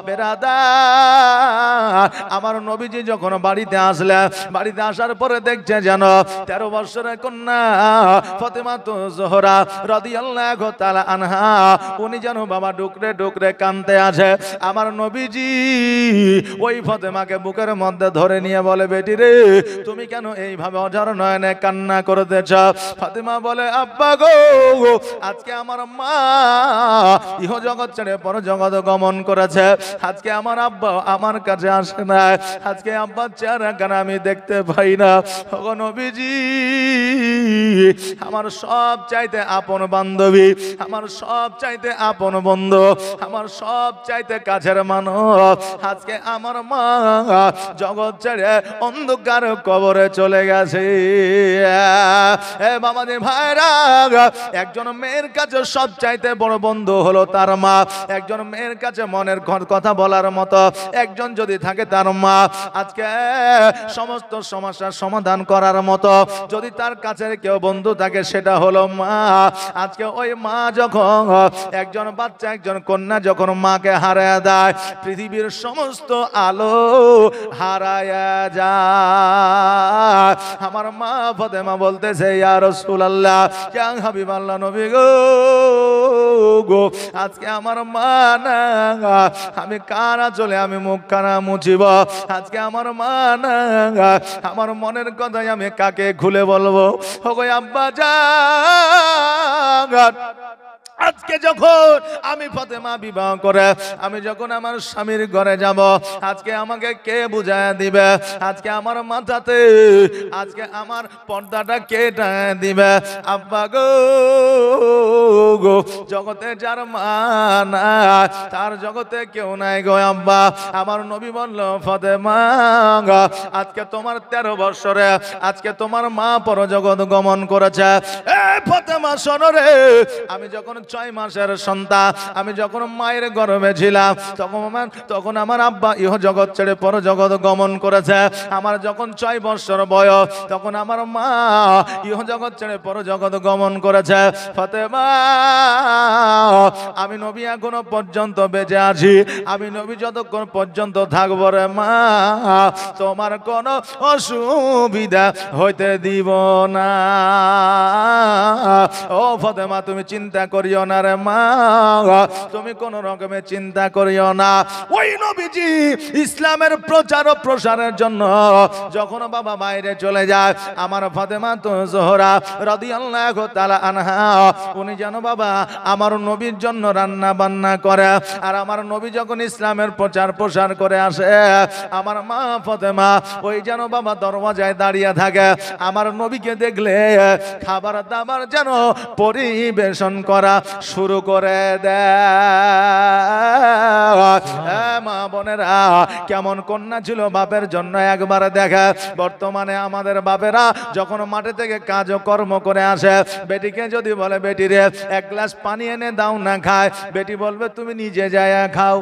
বেরাদার, আমার নবীজি যখন বাড়িতে আসলেন, বাড়িতে আসার পরে দেখছে যেন 13 বছরের কন্যা ফাতেমা জোহরা রাদিয়াল্লাহু তাআলা আনহা, উনি যেন বাবা ডুকরে ডুকরে কাঁদতে আছে। আমার নবীজি ওই ফাতেমাকে বুকের মধ্যে ধরে নিয়ে বলে, বেটি রে, তুমি কেন এইভাবে অঝর নয়নে কান্না করতেছ? ফাতেমা বলে, আব্বা গো, আজকে আমার মা ইহ জগৎ ছেড়ে পর জগৎ গমন করেছে। আজকে আমার আব্বা আমার কাছে আসে না, আজকে আব্বার চেহারা কেন আমি দেখতে পাই না। ওগো নবীজি, আমার সব চাইতে আপন বান্ধবী, আমার সব চাইতে আপন বন্ধু, আমার সব চাইতে কাছের মানুষ, আজকে আমার মা জগৎ ছেড়ে অন্ধকার কবরে চলে গেছে। এ বাবাদের ভাইরা, একজন মেয়ের কাছে সব চাইতে বড় বন্ধু হলো তার মা। একজন মেয়ের কাছে মনের কথা বলার মতো একজন যদি থাকে তার মা। আজকে সমস্ত সমস্যার সমাধান করার মতো যদি তার কাছে কেউ বন্ধু থাকে সেটা হলো মা। আজকে ওই মা যখন, একজন বাচ্চা একজন কন্যা যখন মাকে হারায় দেয়, পৃথিবীর সমস্ত আলো হারায় যায়। আমার মা ফাতেমা বলতেছে, ইয়া রাসূলুল্লাহ, ইয়া হাবিবাল্লাহ, নবী গো, আজকে আমার মা না, আমি কারা চলে আমি মুখ কারা মুছিব? আজকে আমার মা না, আমার মনের কথাই আমি কাকে খুলে বলবো? ওগো আব্বা জান, আজকে যখন আমি ফাতেমা বিবাহ করে আমি যখন আমার স্বামীর ঘরে যাব, আজকে আমাকে কে বুঝায় দিবে? আজকে আমার মাথাতে আজকে আমার পর্দাটা কে টাঙায় দিবে? আব্বা গো, জগতে যার মা নাই তার জগতে কেউ নাই গো আব্বা। আমার নবী বলল, ফাতেমা, আজকে তোমার 13 বছরে আজকে তোমার মা পরজগৎ গমন করেছে। এ ফাতেমা শোনো রে, আমি যখন 6 মাসের সন্তান, আমি যখন মায়ের গর্ভে ছিলাম, তখন আমার আব্বা ইহ জগৎ ছেড়ে পর জগৎ গমন করেছে। আমার যখন 6 বছর বয়স, তখন আমার মা ইহ জগৎ ছেড়ে পর জগৎ গমন করেছে। ফাতেমা, আমি নবী এখনো পর্যন্ত বেঁচে আছি, আমি নবী যতক্ষণ পর্যন্ত থাকবো রে মা, তোমার কোনো অসুবিধা হইতে দিব না। ও ফাতেমা, তুমি চিন্তা করিও না রে মা, তুমি কোন রকমের চিন্তা করিও না। ওই নবীজি ইসলামের প্রচার ও প্রসারের জন্য যখন বাবা বাইরে চলে যায়, আমার ফাতেমা জোহরা রাদিয়াল্লাহু তাআলা আনহা, উনি যেন বাবা আমার নবীর জন্য রান্না বান্না করে। আর আমার নবী যখন ইসলামের প্রচার প্রসার করে আসে, আমার মা ফাতেমা ওই যেন বাবা দরওয়াজায় দাঁড়িয়ে থাকে। আমার নবীকে দেখলে খাবার দাবার যেন পরিবেশন করা শুরু করে দেয়। মা বোনেরা, কেমন কন্যা ছিল বাপের জন্য একবার দেখা। বর্তমানে আমাদের বাপেরা যখন মাঠে থেকে কাজ কর্ম করে আসে, বেটিকে যদি বলে, বেটি রে 1 গ্লাস পানি এনে দাও না খায়, বেটি বলবে তুমি নিজে যায়া খাও।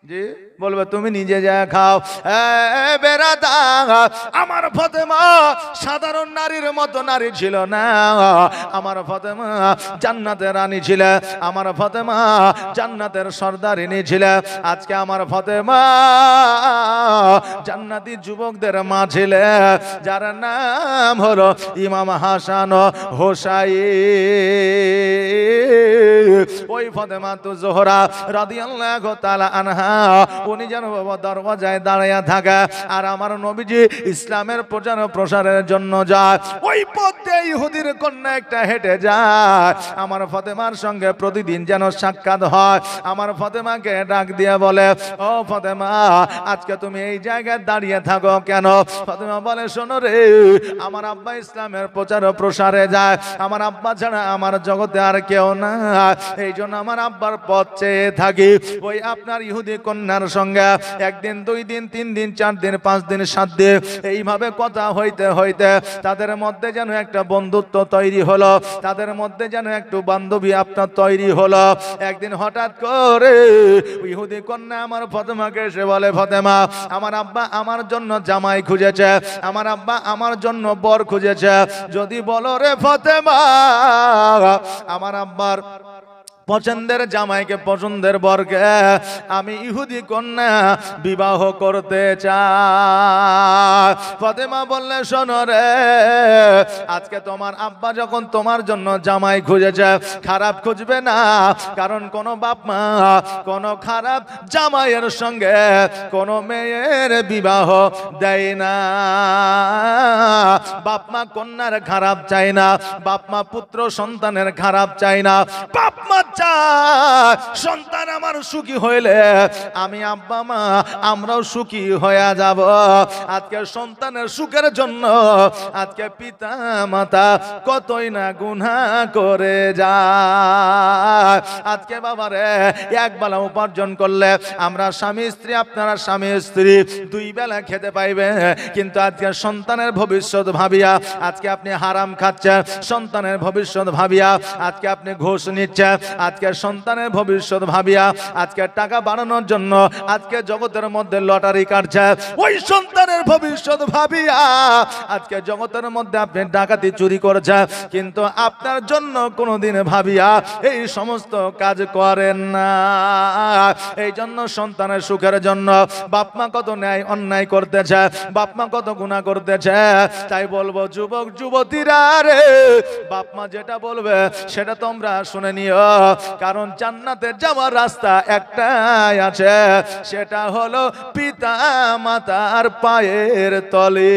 জি, বলবে তুমি নিজে যা খাও। বেরাদা, আমার ফাতেমা সাধারণ নারীর মতো নারী ছিল না। আমার ফাতেমা জান্নাতের রানী ছিল, আমার ফাতেমা জান্নাতের সর্দারিনী ছিল। আজকে আমার ফাতেমা জান্নাতি যুবকদের মা ছিল, যার নাম হলো ইমাম হাসান হোসাইন। ওই ফাতেমা জোহরা রাদিয়াল্লাহু তাআলা আনহা, উনি যেন বাবা দরওয়াজায় দাঁড়িয়ে থাকে। আর আমার নবীজি ইসলামের প্রচার প্রসারের জন্য যায়। ওই পথে ইহুদির কন্যা একটা হেঁটে যায়, আমার ফাতেমার সঙ্গে প্রতিদিন যেন সাক্ষাৎ হয়। আমার ফাতেমাকে ডাক দিয়ে বলে, ও ফাতেমা, আজকে তুমি এই জায়গায় দাঁড়িয়ে থাকো কেন? ফাতেমা বলে, শোনো রে, আমার আব্বা ইসলামের প্রচার প্রসারে যায়, আমার আব্বা ছাড়া আমার জগতে আর কেউ না, এই জন্য আমার আব্বার পথ চেয়ে থাকি। ওই আপনার ইহুদি কন্যার সঙ্গে 1 দিন 2 দিন 3 দিন 4 দিন 5 দিন 7 দিন এইভাবে কথা হইতে হইতে তাদের মধ্যে যেন একটা বন্ধুত্ব তৈরি হলো, তাদের মধ্যে যেন একটু বান্ধবী আপনার তৈরি হলো। একদিন হঠাৎ করে ইহুদি কন্যা আমার ফাতেমাকে এসে বলে, ফাতেমা, আমার আব্বা আমার জন্য জামাই খুঁজেছে, আমার আব্বা আমার জন্য বর খুঁজেছে, যদি বলো রে ফাতেমা, আমার আব্বার পছন্দের জামাইকে, পছন্দের বরকে আমি ইহুদি কন্যা বিবাহ করতে চাই। ফাতেমা বললে, শোনো রে, আজকে তোমার আব্বা যখন তোমার জন্য জামাই খুঁজেছে, খারাপ খুঁজবে না, কারণ কোন বাপ মা কোন খারাপ জামাইয়ের সঙ্গে কোন মেয়ের বিবাহ দেয় না। বাপ মা কন্যার খারাপ চায় না, বাপ মা পুত্র সন্তানের খারাপ চায় না। বাপ মা চায় সন্তান আমার সুখী হইলে আমি আব্বা মা আমরাও সুখী হয়ে যাব। আজকে সন্তানের সুখের জন্য আজকে পিতা মাতা কতই না গুনাহ করে যায়। আজকে বাবারে এক বেলা উপার্জন করলে আমরা স্বামী স্ত্রী, আপনারা স্বামী স্ত্রী দুই বেলা খেতে পাইবে, কিন্তু আজকে সন্তানের ভবিষ্যৎ ভাবিয়া আজকে আপনি হারাম খাচ্ছেন, সন্তানের ভবিষ্যৎ ভাবিয়া আজকে আপনি ঘুষ নিচ্ছেন, আজকে সন্তানের ভবিষ্যৎ ভাবিয়া আজকে টাকা বাড়ানোর জন্য আজকে জগতের মধ্যে লটারি কাটছে, ওই সন্তানের ভবিষ্যৎ ভাবিয়া আজকে জগতের মধ্যে আপনি ডাকাতি চুরি করছেন, কিন্তু আপনার জন্য কোনোদিন ভাবিয়া এই সমস্ত কাজ করেন না। এই জন্য সন্তানের সুখের জন্য বাপমা কত ন্যায় অন্যায় করতেছে, বাপমা কত গুনাহ করতেছে। তাই বলবো যুবক যুবতীরা রে, বাপমা যেটা বলবে সেটা তোমরা শুনে নিও, কারণ জান্নাতে যাওয়ার রাস্তা একটাই আছে, সেটা হলো পিতা মাতার পায়ের তলে।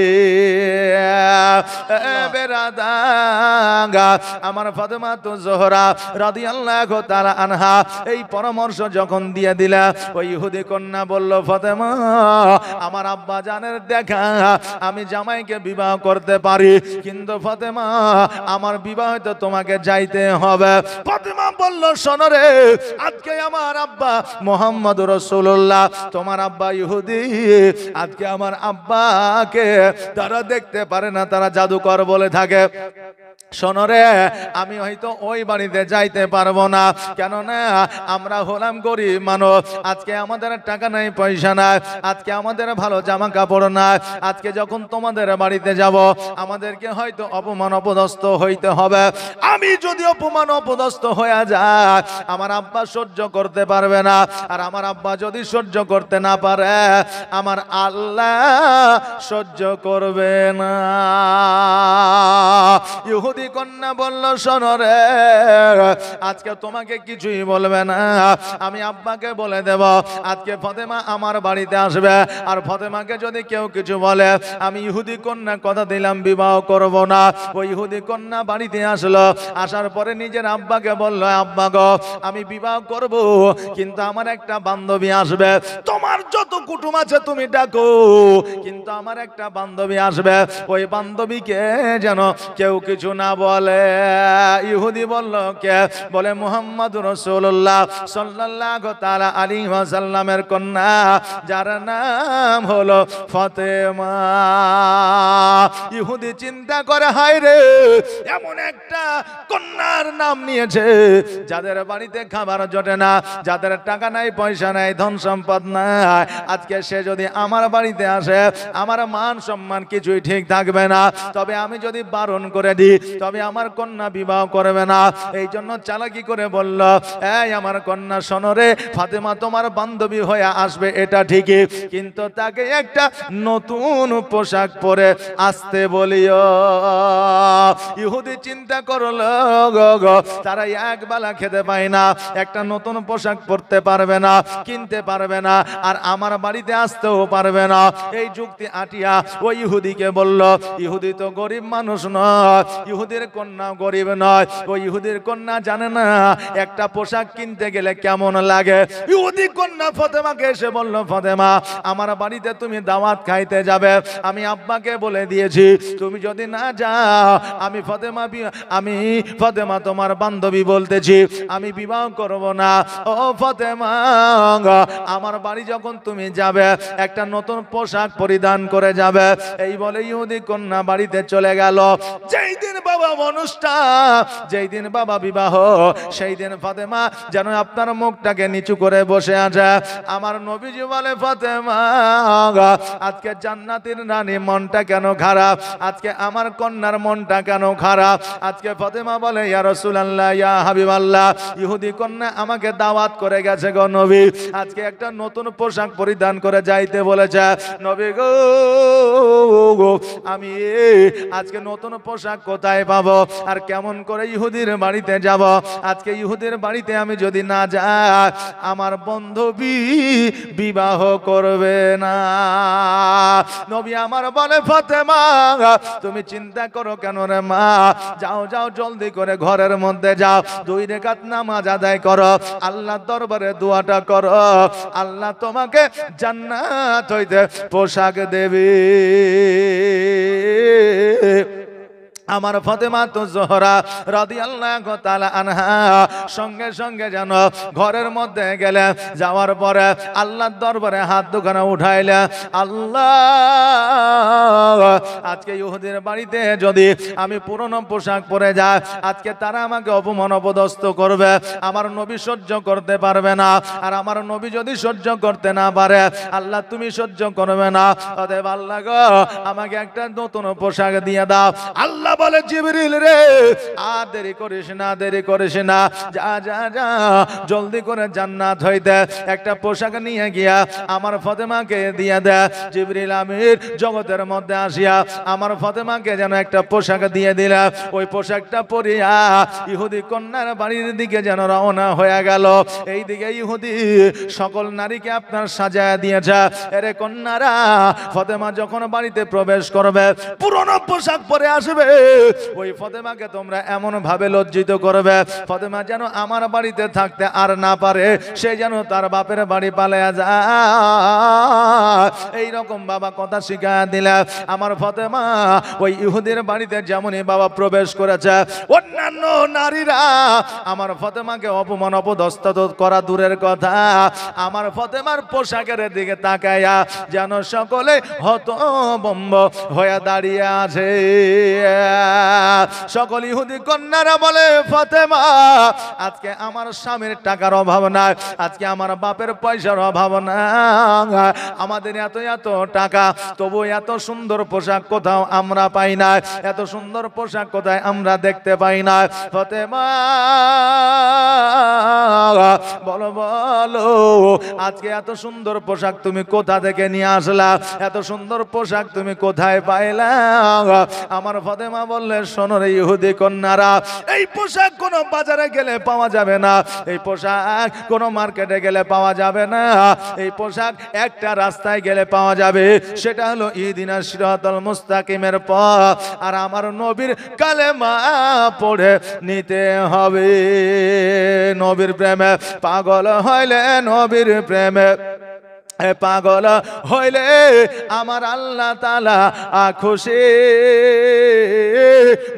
বেরাদাঙ্গা আমার ফাতেমা তো জোহরা রাদিয়াল্লাহু তাআলা আনহা এই পরামর্শ যখন দিয়ে দিলা, ওই ইহুদি কন্যা বলল, ফাতেমা আমার আব্বা জানের দেখা আমি জামাইকে বিবাহ করতে পারি, কিন্তু ফাতেমা আমার বিবাহ তো তোমাকে যাইতে হবে। ফাতেমা বলল, শোনো রে, আজকে আমার আব্বা মুহাম্মদুর রাসূলুল্লাহ, তোমার আব্বা ইহুদি, আজকে আমার আব্বাকে তারা দেখতে পারে না, তারা জাদুকর বলে থাকে। শোনো রে, আমি হয়তো ওই বাড়িতে যাইতে পারবো না, কেননা আমরা হলাম গরিব মানুষ, আজকে আমাদের টাকা নাই, পয়সা নাই, আজকে আমাদের ভালো জামা কাপড় নাই, আজকে যখন তোমাদের বাড়িতে যাব আমাদেরকে হয়তো অপমান অপদস্থ হইতে হবে। আমি যদি অপমান অপদস্থ হয়ে যায় আমার আব্বা সহ্য করতে পারবে না, আর আমার আব্বা যদি সহ্য করতে না পারে আমার আল্লাহ সহ্য করবে না। ইহুদি কন্যা বলল, শোনো রে, আজকে তোমাকে কিছুই বলবে না, আমি আব্বাকে বলে দেব আজকে ফাতেমা আমার বাড়িতে আসবে, আর ফাতেমাকে যদি কেউ কিছু বলে আমি ইহুদি কন্যা কথা দিলাম বিবাহ করব না। ওই ইহুদি কন্যা বাড়িতে আসলো, আসার পরে নিজের আব্বাকে বলল, আব্বা গো, আমি বিবাহ করব, কিন্তু আমার একটা বান্ধবী আসবে, তোমার যত কুটুম আছে তুমি ডাকো, কিন্তু আমার একটা বান্ধবী আসবে, ওই বান্ধবীকে যেন কেউ কিছু না বলে। ইহুদি বলল, কে? বলে মুহাম্মদুর রাসূলুল্লাহ সাল্লাল্লাহু তাআলা আলাইহি ওয়াসাল্লামের কন্যা, যার নাম হলো ফাতেমা। ইহুদি চিন্তা করে, হায় রে, এমন একটা কন্যার নাম নিয়েছে যাদের বাড়িতে খাবার জোটে না, যাদের টাকা নাই, পয়সা নাই, ধন সম্পদ নাই, আজকে সে যদি আমার বাড়িতে আসে আমার মান সম্মান কিছুই ঠিক থাকবে না। তবে আমি যদি বারণ করে দিই তবে আমার কন্যা বিবাহ করবে না। এই জন্য চালাকি করে বলল, এই আমার কন্যা, শোনো রে, ফাতেমা তোমার বান্ধবী হয়ে আসবে এটা ঠিকই, কিন্তু তাকে একটা নতুন পোশাক পরে আসতে বলিও। ইহুদি চিন্তা করলো, তারা এক বেলা খেতে পায় না, একটা নতুন পোশাক পরতে পারবে না, কিনতে পারবে না, আর আমার বাড়িতে আসতেও পারবে না। এই যুক্তি আটিয়া ওই ইহুদিকে বলল, ইহুদি তো গরিব মানুষ নয়, ইহুদির কন্যা গরিব নয়, ওই ইহুদির কন্যা জানে না একটা পোশাক কিনতে গেলে কেমন লাগে। ইহুদি কন্যা ফাতেমাকে এসে বলল, ফাতেমা আমার বাড়িতে তুমি দাওয়াত খাইতে যাবে, আমি আব্বাকে বলে দিয়েছি, তুমি যদি না যাও আমি ফাতেমা তোমার বান্ধবী বলতেছি, আমি বিবাহ করব না। ও ফাতেমা, আমার বাড়ি যখন তুমি যাবে একটা নতুন পোশাক পরিধান করে যাবে। এই বলে ইহুদি কন্যা বাড়িতে চলে গেল। যেই দিন বাবা অনুষ্ঠান, যেই দিন বাবা বিবাহ, সেই দিন ফাতেমা যেন আপনার মুখটাকে নিচু করে বসে আছে। আমার নবীজি বলে, ফাতেমা আজকে জান্নাতের রানী মনটা কেন খারাপ, আজকে আমার কন্যার মনটা কেন খারাপ? আজকে ফাতেমা বলে, ইয়া রাসূলুল্লাহ, ইয়া হাবিবাল্লাহ, ইহুদি কন্যা আমাকে দাওয়াত করে গেছে গো নবী, আজকে একটা নতুন পোশাক পরিধান করে যাইতে বলেছে। নবী গো, আমি আজকে নতুন পোশাক কোথায় পাবো, আর কেমন করে ইহুদির বাড়িতে যাব? আজকে ইহুদির বাড়িতে আমি যদি না যাই, আমার বান্ধবী বিবাহ করবে না। নবী আমার বলে, ফাতেমা তুমি চিন্তা করো কেন রে মা, যাও যাও জলদি করে ঘরের মধ্যে যাও, 2 রাকাত নামাজ আদায় করো, আল্লাহর দরবারে দোয়াটা করো, আল্লাহ তোমাকে জান্নাত হইতে পোশাক দেবে। আমার ফাতেমা তো জোহরা রাদিয়াল্লাহু তাআলা আনহা সঙ্গে সঙ্গে যেন ঘরের মধ্যে গেলে, যাওয়ার পরে আল্লাহর দরবারে হাত দুখানা উঠাইলে, আল্লাহ আজকে ইহুদির বাড়িতে যদি আমি পুরনো পোশাক পরে যাই, আজকে তারা আমাকে অপমান অপদস্থ করবে, আমার নবী সহ্য করতে পারবে না। আর আমার নবী যদি সহ্য করতে না পারে, আল্লাহ তুমি সহ্য করবে না, অতএব আল্লাহ গো আমাকে একটা নতুন পোশাক দিয়ে দাও। আল্লাহ বলে, জিবরিল রে, আর দেরি করিস না, দেরি করিস না, যা যা যা জলদি করে জান্নাত হইতে একটা পোশাক নিয়ে গিয়া আমার ফাতেমাকে দিয়ে দে। জিবরিল আমির জগতের মধ্যে আসিয়া আমার ফাতেমাকে যেন একটা পোশাক দিয়ে দিলা। ওই পোশাকটা পরিয়া ইহুদি কন্যার বাড়ির দিকে যেন রওনা হয়ে গেল। এই দিকে ইহুদি সকল নারীকে আপনার সাজায় দিয়েছে। এরে কন্যারা, ফাতেমা যখন বাড়িতে প্রবেশ করবে, পুরনো পোশাক পরে আসবে, ওই ফাতেমাকে তোমরা এমন ভাবে লজ্জিত করবে, ফাতেমা যেন আমার বাড়িতে থাকতে আর না পারে, সে যেন তার বাপের বাড়ি পালিয়ে যায়। এই রকম বাবা কথা শিখা দিলে আমার ফাতেমা ওই ইহুদির বাড়িতে যেমনই বাবা প্রবেশ করেছে, অন্যান্য নারীরা আমার ফাতেমাকে অপমান অপদস্থ করা দূরের কথা, আমার ফাতেমার পোশাকের দিকে তাকায়া যেন সকলে হতভম্ব হয়ে দাঁড়িয়ে আছে। সকল ইহুদি কন্যারা বলে, ফাতেমা আজকে আমার স্বামীর টাকার অভাব নাই, আজকে আমার বাপের পয়সার অভাব নাই, আমাদের এত এত টাকা, তবু এত সুন্দর পোশাক কোথাও আমরা পাই না, এত সুন্দর পোশাক কোথায় আমরা দেখতে পাই না। ফাতেমা বলো বলো, আজকে এত সুন্দর পোশাক তুমি কোথা থেকে নিয়ে আসলা, এত সুন্দর পোশাক তুমি কোথায় পাইলা? আমার ফাতেমা বললে, শোনো রে ইহুদি কন্যারা, এই পোশাক কোনো বাজারে গেলে পাওয়া যাবে না, এই পোশাক কোনো মার্কেটে গেলে পাওয়া যাবে না, এই পোশাক একটা রাস্তায় গেলে পাওয়া যাবে, সেটা হলো ইহদিনাস সিরাতাল মুস্তাকিমের পথ, আর আমার নবীর কালেমা পড়ে নিতে হবে। নবীর প্রেমে পাগল হইলে, নবীর প্রেমে পাগল হইলে আমার আল্লাহ তাআলা খুশি।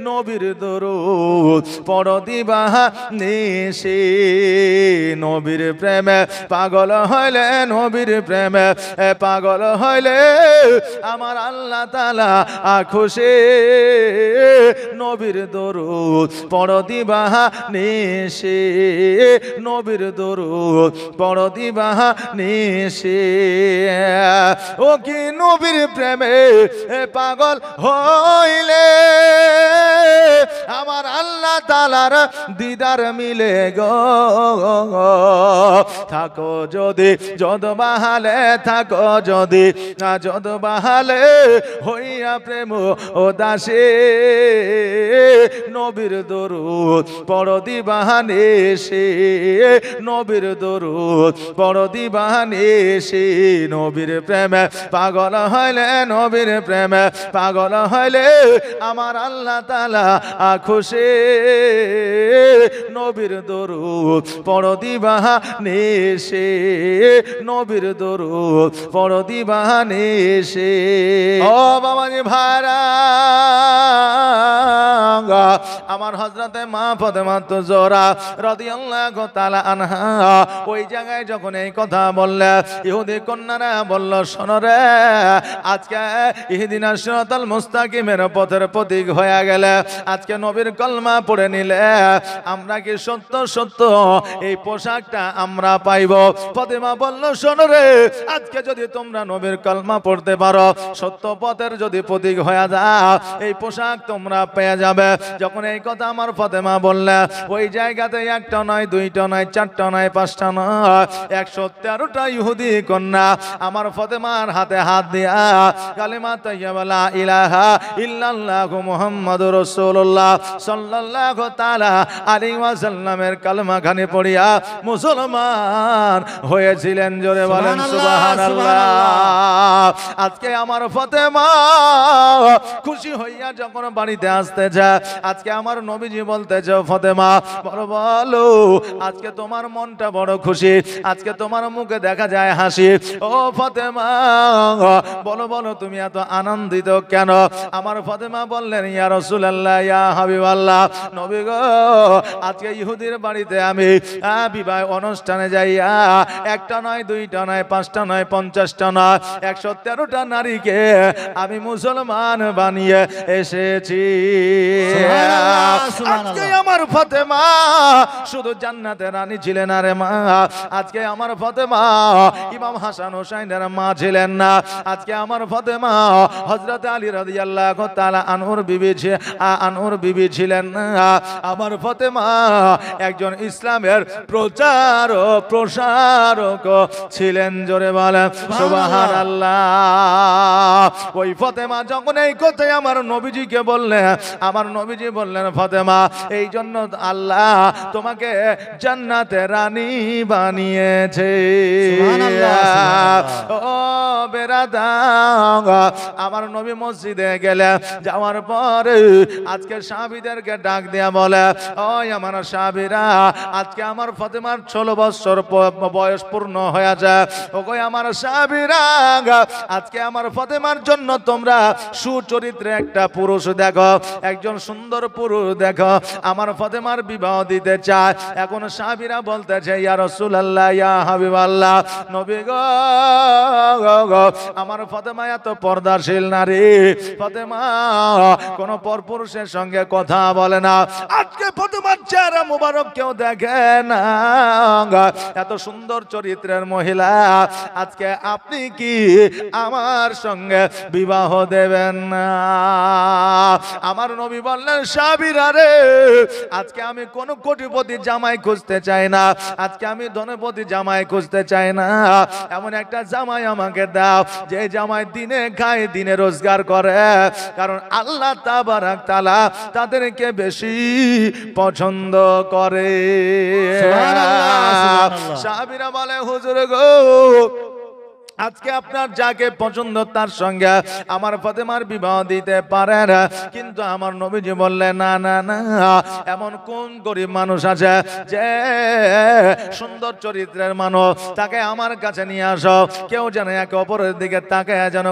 নবীর দরুদ পড় দিবাহা নিশি, নবীর প্রেমে পাগল হইলে, নবীর প্রেমে পাগল হইলে আমার আল্লাহ তাআলা খুশি। নবীর দরুদ পড় দিবাহা নিশি, নবীর দরুদ পড় দিবাহা নিশি। ও কি নবীর প্রেমে পাগল হইলে আমার আল্লাহ তাআলার দিদার মিলে গো। থাকো যদি যদ বাহালে, থাকো যদি যদ বাহালে, হইয়া প্রেম ও দাসে, নবীর দরুদ পড় দিবাহা নিশি, নবীর দরুদ পড় দিবাহা নিশি। নবীর প্রেমে পাগল হইলে, নবীর প্রেমে পাগল হইলে আমার আল্লাহ তাআলা খুশি। নবীর দরুদ পড় দিবাহা নিশি, নবীর দরুদ পড় দিবাহা নিশি। ও বাবাজি ভাইরা, আমার হযরতে মা ফাতেমা তো জোহরা রাদিয়াল্লাহু তাআলা আনহা ওই জায়গায় যখন এই কথা বললে, ইহুদি ইহুদি কন্যারা বলল, শোনো রে, আজকে ইহদিনাস সিরাতাল মুস্তাকিমের পথের প্রতীক হয়ে গেলে, আজকে নবীর কলমা পড়ে নিলে আমরা কি সত্য সত্য এই পোশাকটা আমরা পাইব? ফাতেমা বলল, শোনো রে, আজকে যদি তোমরা নবীর কলমা পড়তে পারো, সত্য পথের যদি প্রতীক হয়ে যাও, এই পোশাক তোমরা পেয়ে যাবে। যখন এই কথা আমার ফাতেমা বললে, ওই জায়গাতে একটা নয়, দুইটা নয়, চারটা নয়, পাঁচটা নয়, 113টা ইহুদি কন্যা আমার ফাতেমার হাতে হাত দিয়া কালিমা তাইয়্যিবা লা ইলাহা ইল্লাল্লাহু মুহাম্মাদুর রাসূলুল্লাহ সাল্লাল্লাহু তাআলা আলাইহি ওয়াসাল্লামের কালেমা খানি পড়িয়া মুসলমান হয়েছিলেন। জোরে বলেন সুবহানাল্লাহ। আজকে আমার ফাতেমা খুশি হইয়া যখন বাড়িতে আসতেছে, আজকে আমার নবীজি বলতেছে, ফাতেমা বলো, আজকে তোমার মনটা বড় খুশি, আজকে তোমার মুখে দেখা যায় হাসি। ও ফাতেমা বলো বলো, তুমি এত আনন্দিত কেন? আমার ফাতেমা বললেন, ইয়া রাসূলুল্লাহ, ইয়া হাবিবাল্লাহ, নবী গো, আজকে ইহুদির বাড়িতে আমি বিবাহ অনুষ্ঠানে যাইয়া একটা নয়, দুইটা নয়, পাঁচটা নয়, 50টা নয়, 113টা নারীকে আমি মুসলমান বানিয়ে এসেছি। আজকে আমার ফাতেমা শুধু জান্নাতের রানী ছিলেন আরে মা, আজকে আমার ফাতেমা ইমাম হাসান হোসাইনের মা ছিলেন না, আজকে আমার ফাতেমা হযরত আলী রাদিয়াল্লাহু তাআলা আনহুর বিবি ছিলেন না। আমার ফাতেমা একজন ইসলামের প্রচার ও প্রসারক ছিলেন। জোরে বলেন সুবহানাল্লাহ। ওই ফাতেমা যখন এই কথাই আমার নবীজিকে বললেন, আমার নবীজি বললেন, ফাতেমা, এই জন্য আল্লাহ তোমাকে জান্নাতের রানী বানিয়েছে। ও বেরাদার, আমার নবী মসজিদে গেলে, যাওয়ার পরে আজকে সাহাবীদেরকে ডাক দেয়া বলে, ওই আমার সাহাবীরা, আজকে আমার ফাতেমার 16 বছর বয়স পূর্ণ হয়েছে। ওই আমার সাহাবীরা, আজকে আমার ফাতেমার জন্য তোমরা সুচরিত্রে একটা পুরুষ দেখো, একজন সুন্দর পুরুষ দেখো, আমার ফাতেমার বিবাহ দিতে চায়। এখন সাহাবীরা বলতেছে, ইয়া রাসূলুল্লাহ, ইয়া হাবিবাল্লাহ, নবী গো, আমার ফাতেমা এত পর্দাশীল নারী, ফাতেমা কোন পরপুরুষের সঙ্গে কথা বলে না। আজকে ফাতেমার চেহারা মুবারক কেউ দেখে না, এত সুন্দর চরিত্রের মহিলা, আজকে আপনি কি আমার সঙ্গে বিবাহ দেবেন না? আমার নবী বললেন, সাহাবীরা রে, আজকে আমি কোন কোটিপতি জামাই খুঁজতে চাই না, আজকে আমি ধনপতি জামাই খুঁজতে চাই না, এমন একটা জামাই আমাকে দাও যে জামাই দিনে খায়, দিনে রোজগার করে, কারণ আল্লাহ তাবারাক তাআলা তাদেরকে বেশি পছন্দ করে। সাহাবীরা বলে, হুজুর গো, আজকে আপনার যাকে পছন্দ তার সঙ্গে আমার ফাতেমার বিবাহ দিতে পারেন, কিন্তু আমার নবীজি বললেন, না না না, এমন কোন গরিব মানুষ আছে যে সুন্দর চরিত্রের মানুষ, তাকে আমার কাছে নিয়ে আসো, কেউ যেন একে অপরের দিকে তাকে যেন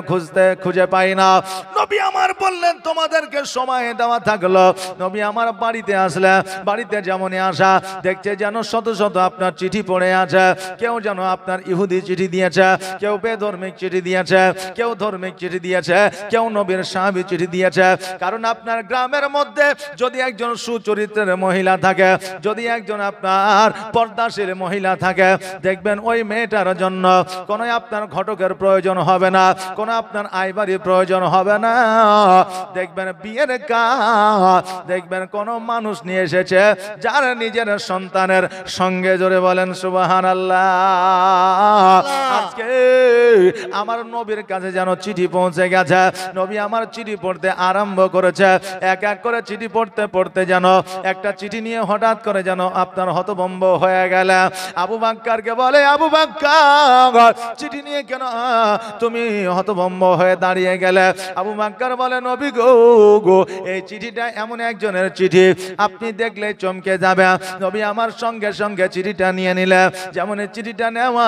খুঁজে পাই না। নবী আমার বললেন, তোমাদেরকে সময় দেওয়া থাকলো। নবী আমার বাড়িতে আসলে, বাড়িতে যেমনই আসা, দেখছে যেন শত শত আপনার চিঠি পড়ে আছে, কেউ যেন আপনার ইহুদি চিঠি দিয়েছে, কেউ বেধর্মিক চিঠি দিয়েছে, কেউ ধার্মিক চিঠি দিয়েছে, কেউ নবীর সাহাবী চিঠি দিয়েছে। কারণ আপনার গ্রামের মধ্যে যদি একজন সুচরিত্রের মহিলা থাকে, যদি একজন আপনার পর্দাশীল মহিলা থাকে, দেখবেন ওই মেয়েটার জন্য কোনো আপনার ঘটকের প্রয়োজন হবে না, কোনো আপনার আইবারির প্রয়োজন হবে না। দেখবেন বিয়ের কাজ, দেখবেন কোন মানুষ নিয়ে এসেছে যার নিজের সন্তানের সঙ্গে। জোরে বলেন সুবহানাল্লাহ। আজকে আমার নবীর কাছে যেন চিঠি পৌঁছে গেছে, নবী আমার চিঠি পড়তে আরম্ভ করেছে, এক এক করে চিঠি পড়তে পড়তে যেন একটা চিঠি নিয়ে হঠাৎ করে যেন আপনার হতভম্ব হয়ে গেল। আবু বাক্কারকে বলে, আবু বাক্কার, চিঠি নিয়ে কেন তুমি হতভম্ব হয়ে দাঁড়িয়ে গেলে? আবু বাক্কার বলে, নবী গো, এই চিঠিটা এমন একজনের চিঠি, আপনি দেখলে চমকে যাবে। নবী আমার সঙ্গে সঙ্গে চিঠিটা নিয়ে নিলে, যেমন এই চিঠিটা নেওয়া,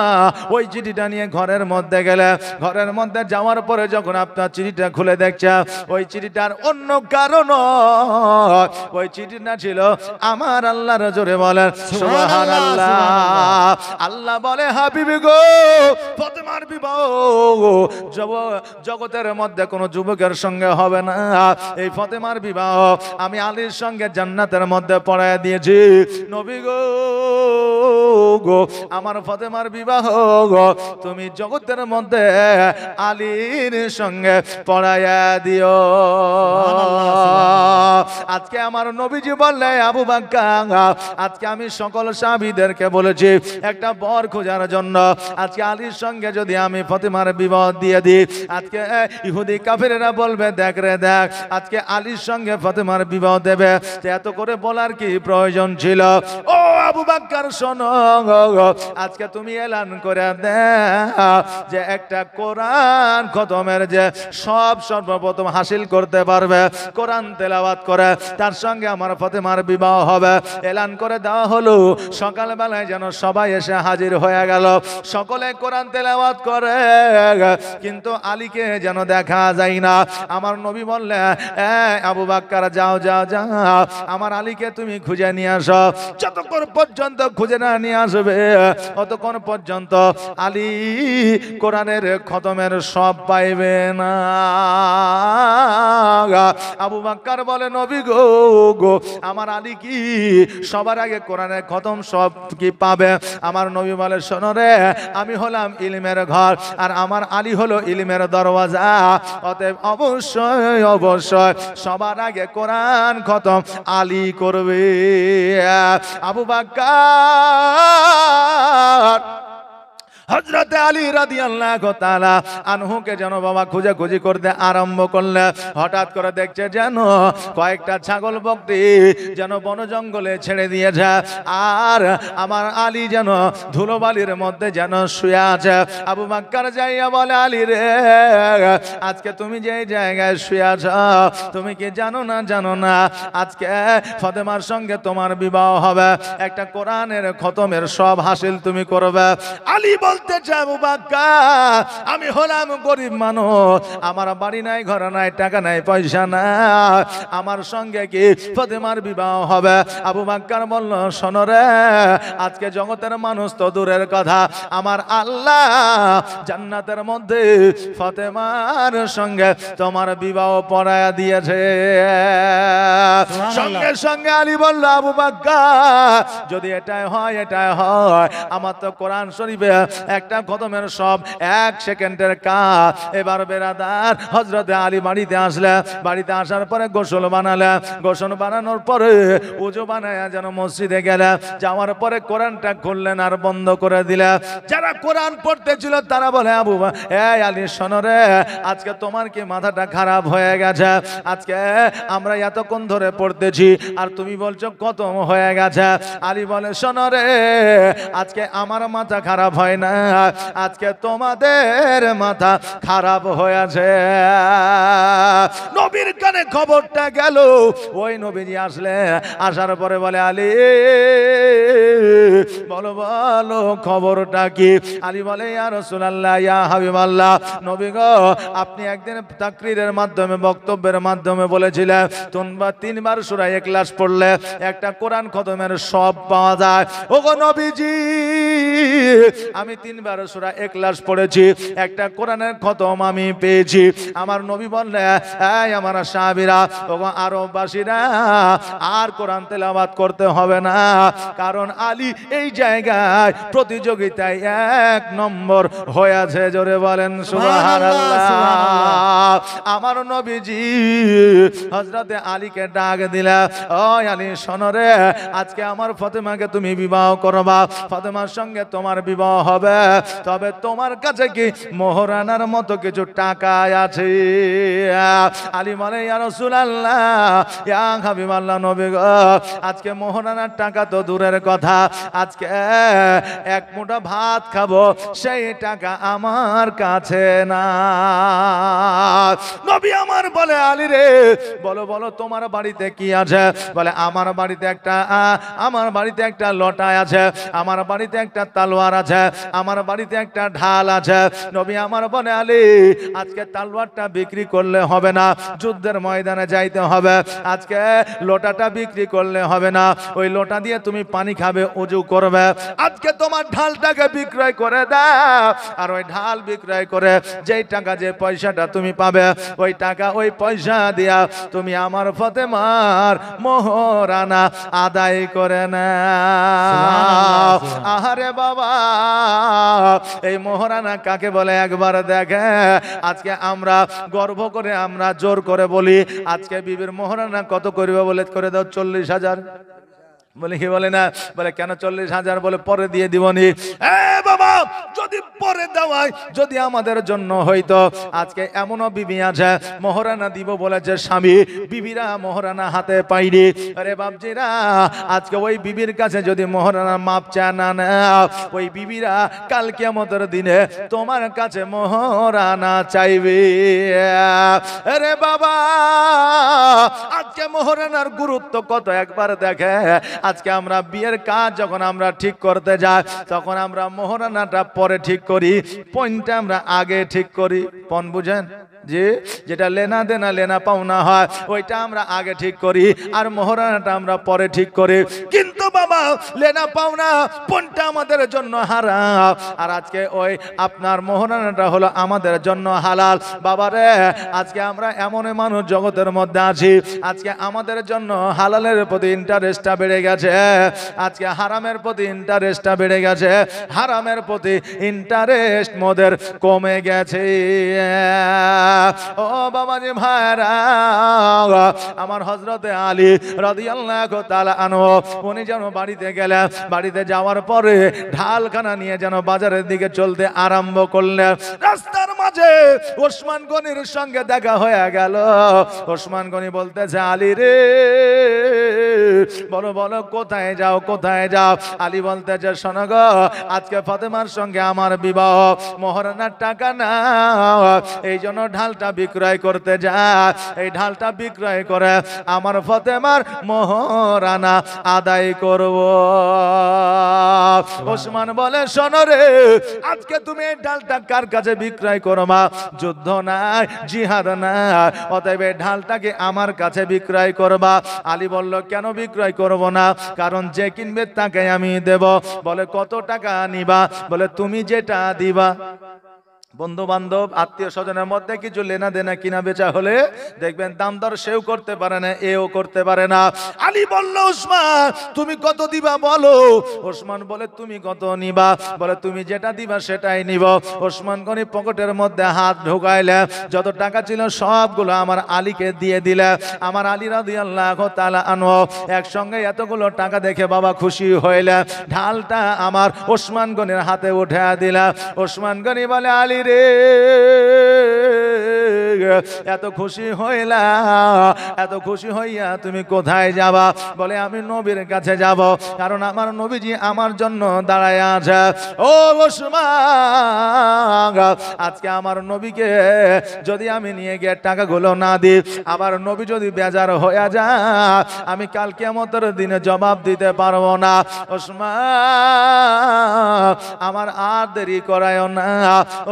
ওই চিঠিটা নিয়ে ঘরের মধ্যে গেলে, ঘরের মধ্যে যাওয়ার পরে যখন আপনার চিঠিটা খুলে দেখছে, ওই চিঠিটার অন্য কারণ, ওই চিঠিটা ছিল আমার আল্লাহর। জোরে বলেন সুবহানাল্লাহ। আল্লাহ বলে, হাবিবি গো, ফাতেমা ফতেমার বিবাহ জগতের মধ্যে কোনো যুবকের সঙ্গে হবে না। এই ফতেমার বিবাহ আমি আলীর সঙ্গে জান্নাতের মধ্যে পড়ায় দিয়েছি। নবী গো আমার ফতেমার বিবাহ তুমি জগতের মধ্যে আলীর সঙ্গে পড়ায়া দিও। আজকে আমার নবীজি বললে আবু বকর, আজকে আমি সকল সাহাবীদেরকে বলেছি একটা বর খোঁজার জন্য। আজকে আলীর সঙ্গে যদি আমি ফতেমার বিবাহ দিয়ে দিই, আজকে ইহুদি কাফেরেরা বলবে দেখ রে দেখ, আজকে আলীর সঙ্গে ফতেমার বিবাহ দেবে। এত করে বলার কি প্রয়োজন ছিল? ও আবু বকর শোনো, আজকে তুমি এলান করে দে যে একটা কোরআন খতমের যে সর্বপ্রথম হাসিল করতে পারবে কোরআন তেলাওয়াত করে, তার সঙ্গে আমার ফতেমার বিবাহ হবে। এলান করে দেওয়া হলো। সকালবেলায় যেন সবাই এসে হাজির হয়ে গেল, সকলে কোরআন তেলাওয়াত করে, কিন্তু আলীকে যেন দেখা যায় না। আমার নবী বললেন আবু বকর যাও যাও যাও, আমার আলীকে তুমি খুঁজে নিয়ে আসো। যতক্ষণ পর্যন্ত খুঁজে না নিয়ে আসবে ততক্ষণ পর্যন্ত আলী কোরআনের খতমের সব পাইবে না। আবু বকর বলে নবী গো আমার আলী কি সবার আগে কোরআনের খতম সব কি পাবে? আমার নবী বলে শোনো রে, আমি হলাম ইলমের ঘর আর আমার আলী হলো ইলমের দরওয়াজা, অতএব অবশ্যই অবশ্যই সবার আগে কোরআন খতম আলী করবে। আবু বকর হযরত আলী রাদিয়াল্লাহু তাআলা আনহুকে যেন বাবা খুঁজাখুঁজি করতে আরম্ভ করলে, হঠাৎ করে দেখছে যেন কয়েকটা ছাগল বকরি যেন বন জঙ্গলে ছেড়ে দিয়েছে, আর আমার আলী যেন ধুলোবালির মধ্যে যেন শুয়ে আছে। আবু বকর যাইয়া বলে আলী রে, আজকে তুমি যে জায়গায় শুয়ে আছো তুমি কি জানো না আজকে ফতেমার সঙ্গে তোমার বিবাহ হবে, একটা কোরআনের খতমের সব হাসিল তুমি করবে। আলী বলতে চাই আবু বকর আমি হলাম গরিব মানুষ, আমার বাড়ি নাই, ঘর নাই, টাকা নাই, পয়সা নাই, আমার সঙ্গে কি ফতেমার বিবাহ হবে? আবু বকর বলল শোনো রে, আজকে জগতের মানুষ তো দূরের কথা, আমার আল্লাহ জান্নাতের মধ্যে ফতেমার সঙ্গে তোমার বিবাহ পড়ায়া দিয়েছে। সঙ্গে সঙ্গে আলী বলল আবু বকর যদি এটাই হয় আমার তো কোরআন শরীফে একটা খতমের সব 1 সেকেন্ডের কাজ। এবার বেরাদার হযরতে আলী বাড়িতে আসলে, বাড়িতে আসার পরে গোসল বানালে, গোসল বানানোর পরে ওযু বানায়া যেন মসজিদে গেলে, যাওয়ার পরে কোরআনটা খুললেন আর বন্ধ করে দিলে। যারা কোরআন পড়তেছিল তারা বলে আবু এই আলী শোনো রে, আজকে তোমার কি মাথাটা খারাপ হয়ে গেছে? আজকে আমরা এতক্ষণ ধরে পড়তেছি আর তুমি বলছো খতম হয়ে গেছে। আলী বলে শোনো রে, আজকে আমার মাথা খারাপ হয় না, আজকে তোমাদের মাথা খারাপ হয়েছে। নবীর কানে খবরটা গেল, ওই নবীজি আসলে, আসার পরে বলে আলী বলো বলো খবরটা কি? আলী বলে ইয়া রাসূলুল্লাহ ইয়া হাবিবাল্লাহ, নবী গো আপনি একদিন তাকরীরের মাধ্যমে বক্তব্যের মাধ্যমে বলেছিলেন তোমরা 3 বার সূরা ইখলাস পড়লে একটা কোরআন খতমের সব পাওয়া যায়। ওগো নবীজি আমি 3 বার সূরা ইখলাস পড়েছি, একটা কোরআনের খতম আমি পেয়েছি। আমার নবী বললেন এই আমার সাহাবীরা, ওগো আরববাসীরা আর কোরআন তেলাওয়াত করতে হবে না, কারণ আলী এই জায়গায় প্রতিযোগিতায় 1 নম্বর হয়েছে। জোরে বলেন সুবহানাল্লাহ। আমার নবীজি হযরতে আলীকে ডাক দিলা, ও আলী শোনো রে, আজকে আমার ফাতেমাকে তুমি বিবাহ করবা, ফাতেমার সঙ্গে তোমার বিবাহ হবে, তবে তোমার কাছে কি মোহরানার মতো কিছু টাকা আছে? আলী বলে ইয়া রাসূলুল্লাহ ইয়া হাবিবাল্লাহ, নবী গো আজকে মোহরানার টাকা তো দূরের কথা, আজকে 1 মুঠা ভাত খাবো সেই টাকা আমার কাছে না। নবী আমার বলে আলী রে বলো বলো তোমার বাড়িতে কি আছে? বলে আমার বাড়িতে একটা লটা আছে, আমার বাড়িতে একটা তলোয়ার আছে, আমার বাড়িতে একটা ঢাল আছে। নবী আমার বলে আলী আজকে তালওয়ারটা বিক্রি করলে হবে না, যুদ্ধের ময়দানে যাইতে হবে। আজকে লোটাটা বিক্রি করলে হবে না, ওই লোটা দিয়ে তুমি পানি খাবে, ওযু করবে। আজকে তোমার ঢালটাকে বিক্রয় করে দাও, আর ওই ঢাল বিক্রয় করে যেই টাকা যে পয়সাটা তুমি পাবে, ওই টাকা ওই পয়সা দিয়া তুমি আমার ফাতেমার মোহরানা আদায় করে না। আহারে বাবা, এই মোহরানা কাকে বলে একবার দেখে। আজকে আমরা গর্ব করে আমরা জোর করে বলি আজকে বিবির মোহরানা কত করবে বলে করে দাও 40,000। বলে কি বলে না, বলে কেন 40,000? বলে পরে দিয়ে দিবনি। বাবা যদি পরে দেওয়াই যদি আমাদের জন্য হইতো, আজকে এমনও বিবি আছে মোহরানা দিব বলেছে স্বামী, বিবিরা মোহরানা হাতে পাইনি। আরে বাপজিরা, আজকে ওই বিবির কাছে যদি মোহরানা মাপ চা না নাও, ওই বিবিরা কাল কিয়ামতের দিনে তোমার কাছে মোহরানা চাইবে। আরে বাবা, আজকে মোহরানার গুরুত্ব কত একবার দেখে। আজকে আমরা বিয়ের কাজ যখন আমরা ঠিক করতে যাই, তখন আমরা মোহরানাটা পরে ঠিক করি, পয়েন্টটা আমরা আগে ঠিক করি। পণ বুঝেন? যে যেটা লেনা দেনা লেনা পাওনা হয় ওইটা আমরা আগে ঠিক করি, আর মোহরানাটা আমরা পরে ঠিক করি। কিন্তু বাবা লেনা পাওনা পণটা আমাদের জন্য হারাম, আর আজকে ওই আপনার মোহরানাটা হলো আমাদের জন্য হালাল। বাবারে, আজকে আমরা এমন মানুষ জগতের মধ্যে আছি, আজকে আমাদের জন্য হালালের প্রতি ইন্টারেস্টটা বেড়ে গেছে, আজকে হারামের প্রতি ইন্টারেস্টটা বেড়ে গেছে, হারামের প্রতি ইন্টারেস্ট মোদের কমে গেছে। ও বাবাজি ভাইরা, আমার হযরতে আলী রাদিয়াল্লাহু তাআলা আনহু উনি যেন বাড়িতে গেলেন, বাড়িতে যাওয়ার পরে ঢালখানা নিয়ে যেন বাজারের দিকে চলতে আরম্ভ করলেন। রাস্তার মাঝে ওসমান গনির সঙ্গে দেখা হয়ে গেল। ওসমান গনি বলতেছে আলী রে, বলো বলো কোথায় যাও কোথায় যাও? আলী বলতেছে শোনো গো, আজকে ফাতেমার সঙ্গে আমার বিবাহ, মোহরানার টাকা না, এই জন্য ঢালটা বিক্রয় করতে যা। এই ঢালটা বিক্রয় করে আমার ফাতেমার মোহরানা আদায় করব। ওসমান বলে শোনো রে, আজকে তুমি এই ঢালটা কার কাছে বিক্রয় করবা? যুদ্ধ নাই, জিহাদ নাই, অতএব এই ঢালটাকে আমার কাছে বিক্রয় করবা। আলী বলল কেন বিক্রয় করব না? কারণ যে কিনবে তাকে আমি দেব। বলে কত টাকা নিবা? বলে তুমি যেটা দিবা। বন্ধু বান্ধব আত্মীয় স্বজনের মধ্যে কিছু লেনা দেনা কিনা বেচা হলে দেখবেন দাম দর সেও করতে পারে না, এও করতে পারে না। আলী বলল ওসমান তুমি কত দিবা বলো? ওসমান বলে তুমি কত নিবা? বলে তুমি যেটা দিবা সেটাই নিব। ওসমান গনি পকেটের মধ্যে হাত ঢুকাইলে যত টাকা ছিল সবগুলো আমার আলীকে দিয়ে দিলে। আমার আলী রাদিয়াল্লাহু তাআলা আনহু একসঙ্গে এতগুলো টাকা দেখে বাবা খুশি হইলে ঢালটা আমার ওসমান গনির হাতে উঠে দিলা। ওসমান গনি বলে আলী রে, এত খুশি হইলা, এত খুশি হইয়া তুমি কোথায় যাবা? বলে আমি নবীর কাছে যাব, কারণ আমার নবীজি আমার জন্য দাঁড়ায় আছে। ও ওসমান, আজকে আমার নবীকে যদি আমি নিয়ে গিয়ে টাকাগুলো না দিই, আবার নবী যদি বেজার হয়ে যায়, আমি কাল কিয়ামতের দিনে জবাব দিতে পারবো না। ওসমান আমার আর দেরি করায় না।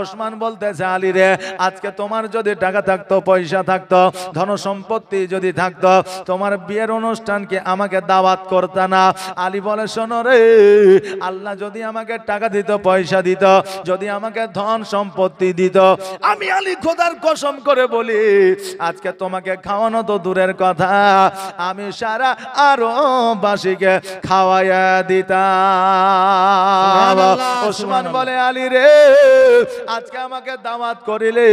ওসমান বলতেছে আলী রে, আজকে তোমার যদি টাকা থাকতো, পয়সা থাকতো, ধন সম্পত্তি যদি থাকতো, তোমার বিয়ের অনুষ্ঠানকে আমাকে দাওয়াত করতে না। আলী বলে শোনো রে, আল্লাহ যদি আমাকে টাকা দিত, পয়সা দিত, যদি আমাকে ধন সম্পত্তি দিত, আমি আলী খোদার কসম করে বলি আজকে তোমাকে খাওয়ানো তো দূরের কথা, আমি সারা আরো বাসীকে খাওয়াইয়া দিতাম। ওসমান বলে আলী রে, আজকে আমাকে দাওয়াত করিলে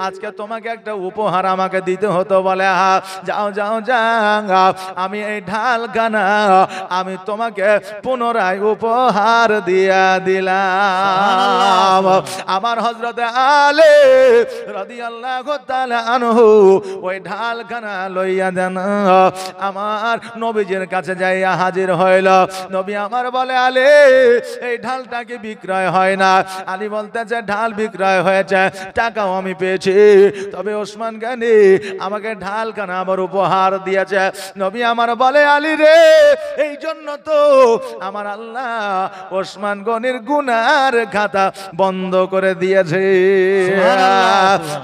আজকে তোমাকে একটা উপহার আমাকে দিতে হতো। বলে যাও যাও যাও, আমি এই ঢালখানা আমি তোমাকে পুনরায় উপহার দিয়া দিলাম। আমার হযরতে আলী রাদিয়াল্লাহু তাআলা আনহু ওই ঢালখানা লইয়া দেন আমার নবীজির কাছে যাইয়া হাজির হইল। নবী আমার বলে আলী, এই ঢালটা কি বিক্রয় হয় না? আলী বলতেছে ঢাল বিক্রয় হয়েছে, টাকাও আমি পেয়েছি, তবে তবে ওসমান গনি আমাকে ঢালখানা আবার উপহার দিয়েছে। নবী আমার বলে আলী রে, এই জন্য তো আমার আল্লাহ ওসমান গনির গুনার খাতা বন্ধ করে দিয়েছে।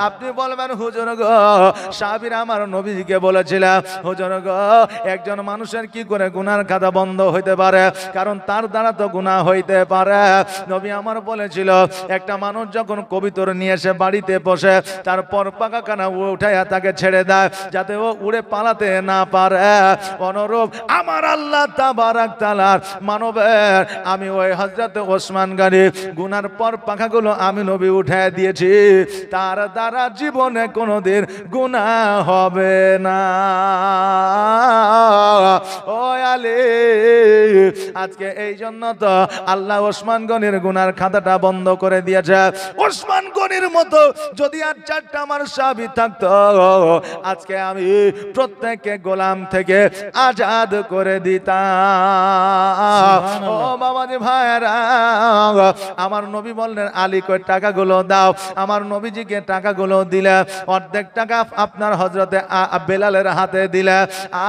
আপনি বলবেন হুজুর গো, সাহাবীরা আমার নবীকে বলেছিল হুজুর গো, একজন মানুষের কি করে গুনার খাতা বন্ধ হইতে পারে, কারণ তার দ্বারা তো গুনাহ হইতে পারে। নবী আমার বলেছিল একটা মানুষ যখন কবিতর নিয়ে এসে বাড়িতে বসে তারপর পাকা কানা উঠাইয়া তাকে ছেড়ে দেয় যাতে ও উড়ে পালাতে না পারে, অনুরূপ আমার আল্লাহ তাবারাক তাআলা মানবের আমি ওই হযরত ওসমান গনি গুনার পর পাখাগুলো আমি নবী উঠায় দিয়েছি, তার দ্বারা জীবনে কোনোদিন গুনাহ হবে না। ও আলী, আজকে এই জন্য তো আল্লাহ ওসমান গনির গুনার খাতাটা বন্ধ করে দিয়েছে। ওসমান গনির মতো যদি আর চারটা আমার সাহাবী থাকতো, আজকে আমি প্রত্যেককে গোলাম থেকে আজাদ করে দিতাম। ও বাবাজি ভাইরা, আমার নবী বললেন আলী কই টাকাগুলো দাও। আমার নবীজিকে টাকাগুলো দিলে, অর্ধেক টাকা আপনার হযরতে বেলালের হাতে দিলে,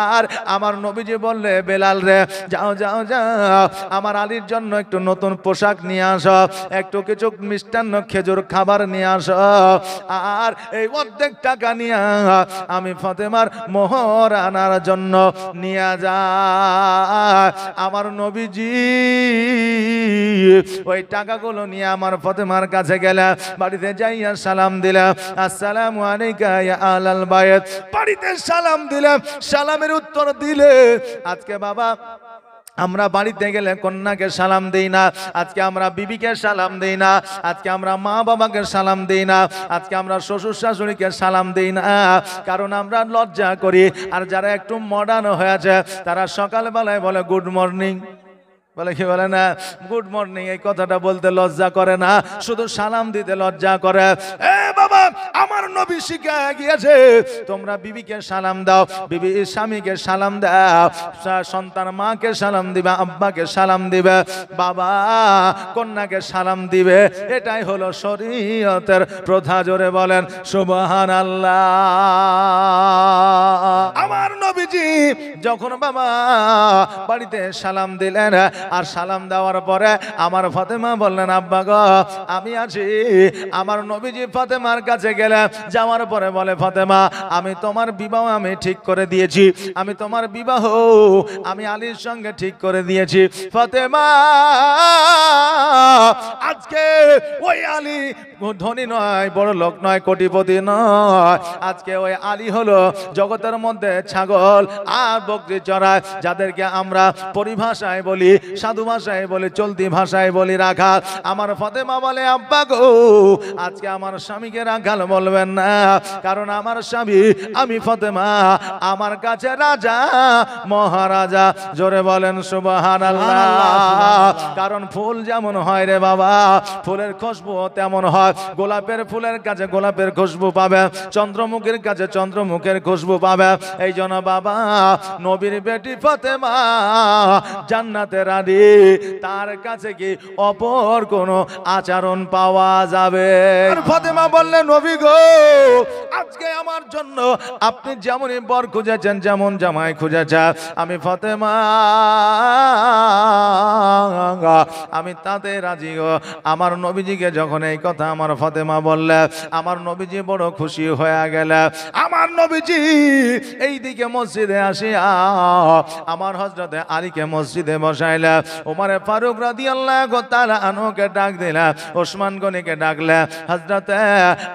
আর আমার নবীজি বললে বেলাল রে যাও যাও যাও আমার আলীর জন্য একটু নতুন পোশাক নিয়ে আসো, একটু কিছু মিষ্টান্ন খেজুর খাবার নিয়ে আসো, আর এই অর্ধেক টাকা নিয়ে আমি ফাতেমার মোহর আনার জন্য নিয়ে যা। আমার নবীজি ওই টাকাগুলো নিয়ে আমার ফাতেমার কাছে গেলে, বাড়িতে যাইয়া সালাম দিলাম, আসসালামু আলাইকা ইয়া আহলাল বাইত। বাড়িতে সালাম দিলাম, সালামের উত্তর দিলে আজকে বাবা আমরা বাড়িতে গেলে কন্যাকে সালাম দেই না, আজকে আমরা বিবিকে সালাম দেই না, আজকে আমরা মা বাবাকে সালাম দেই না, আজকে আমরা শ্বশুর শাশুড়িকে সালাম দেই না, কারণ আমরা লজ্জা করি। আর যারা একটু মডার্ন হয়েছে তারা সকালবেলায় বলে গুড মর্নিং, বলে কি বলে না গুড মর্নিং, এই কথাটা বলতে লজ্জা করে না, শুধু সালাম দিতে লজ্জা করে। এ বাবা, আমার নবী শিখায় গিয়েছে তোমরা বিবিকে সালাম দাও, বিবি স্বামীকে সালাম দাও, সন্তান মাকে সালাম দিবে, আব্বাকে সালাম দিবে, বাবা কন্যাকে সালাম দিবে। এটাই হলো শরীয়তের প্রথা। জোরে বলেন সুবহানাল্লাহ। আমার নবীজি যখন বাবা বাড়িতে সালাম দিলেন, আর সালাম দেওয়ার পরে আমার ফাতেমা বললেন আব্বা গো আমি আছি। আমার নবীজি ফাতেমার কাছে গেলেন, যাওয়ার পরে বলে ফাতেমা আমি তোমার বিবাহ আমি ঠিক করে দিয়েছি, আমি তোমার বিবাহ আমি আলীর সঙ্গে ঠিক করে দিয়েছি। ফাতেমা আজকে ওই আলী ধনী নয়, বড় লোক নয়, কোটিপতি নয়, আজকে ওই আলী হলো জগতের মধ্যে ছাগল আর বকরি চড়ায়, যাদেরকে আমরা পরিভাষায় বলি, সাধু ভাষায় বলি, চলতি ভাষায় বলি রাখাল। আমার ফাতেমা বলে আব্বা গো আজকে আমার স্বামীকে রাখাল বলবেন না, কারণ আমার স্বামী আমি ফাতেমা আমার কাছে রাজা মহারাজা। জোরে বলেন সুবহানাল্লাহ। কারণ ফুল যেমন হয় রে বাবা, ফুলের খুশবু তেমন হয়। গোলাপের ফুলের কাছে গোলাপের খুশবু পাবে, চন্দ্রমুখীর কাছে চন্দ্রমুখের খুশবু পাবে। এই জন্য বাবা নবীর বেটি ফাতেমা জান্নাতের রানী, তার কাছে কি অপর কোন আচরণ পাওয়া যাবে? ফাতেমা বললেন নবী গো আজকে আমার জন্য আপনি যেমনই বর খুঁজেছেন, যেমন জামাই খুঁজেছেন, আমি ফাতেমা আমি তাতে রাজি গো। আমার নবীজিকে যখন এই কথা আমার ফাতেমা বললে, আমার নবীজি বড় খুশি হয়ে গেল। আমার নবীজি এই দিকে মসজিদে আসিয়া আমার হযরতে আলীকে মসজিদে বসাইলা, ওমরে ফারুক রাদিয়াল্লাহু তাআলা আনহুকে ডাক দিলা, ওসমান গনিকে ডাকলে, হযরতে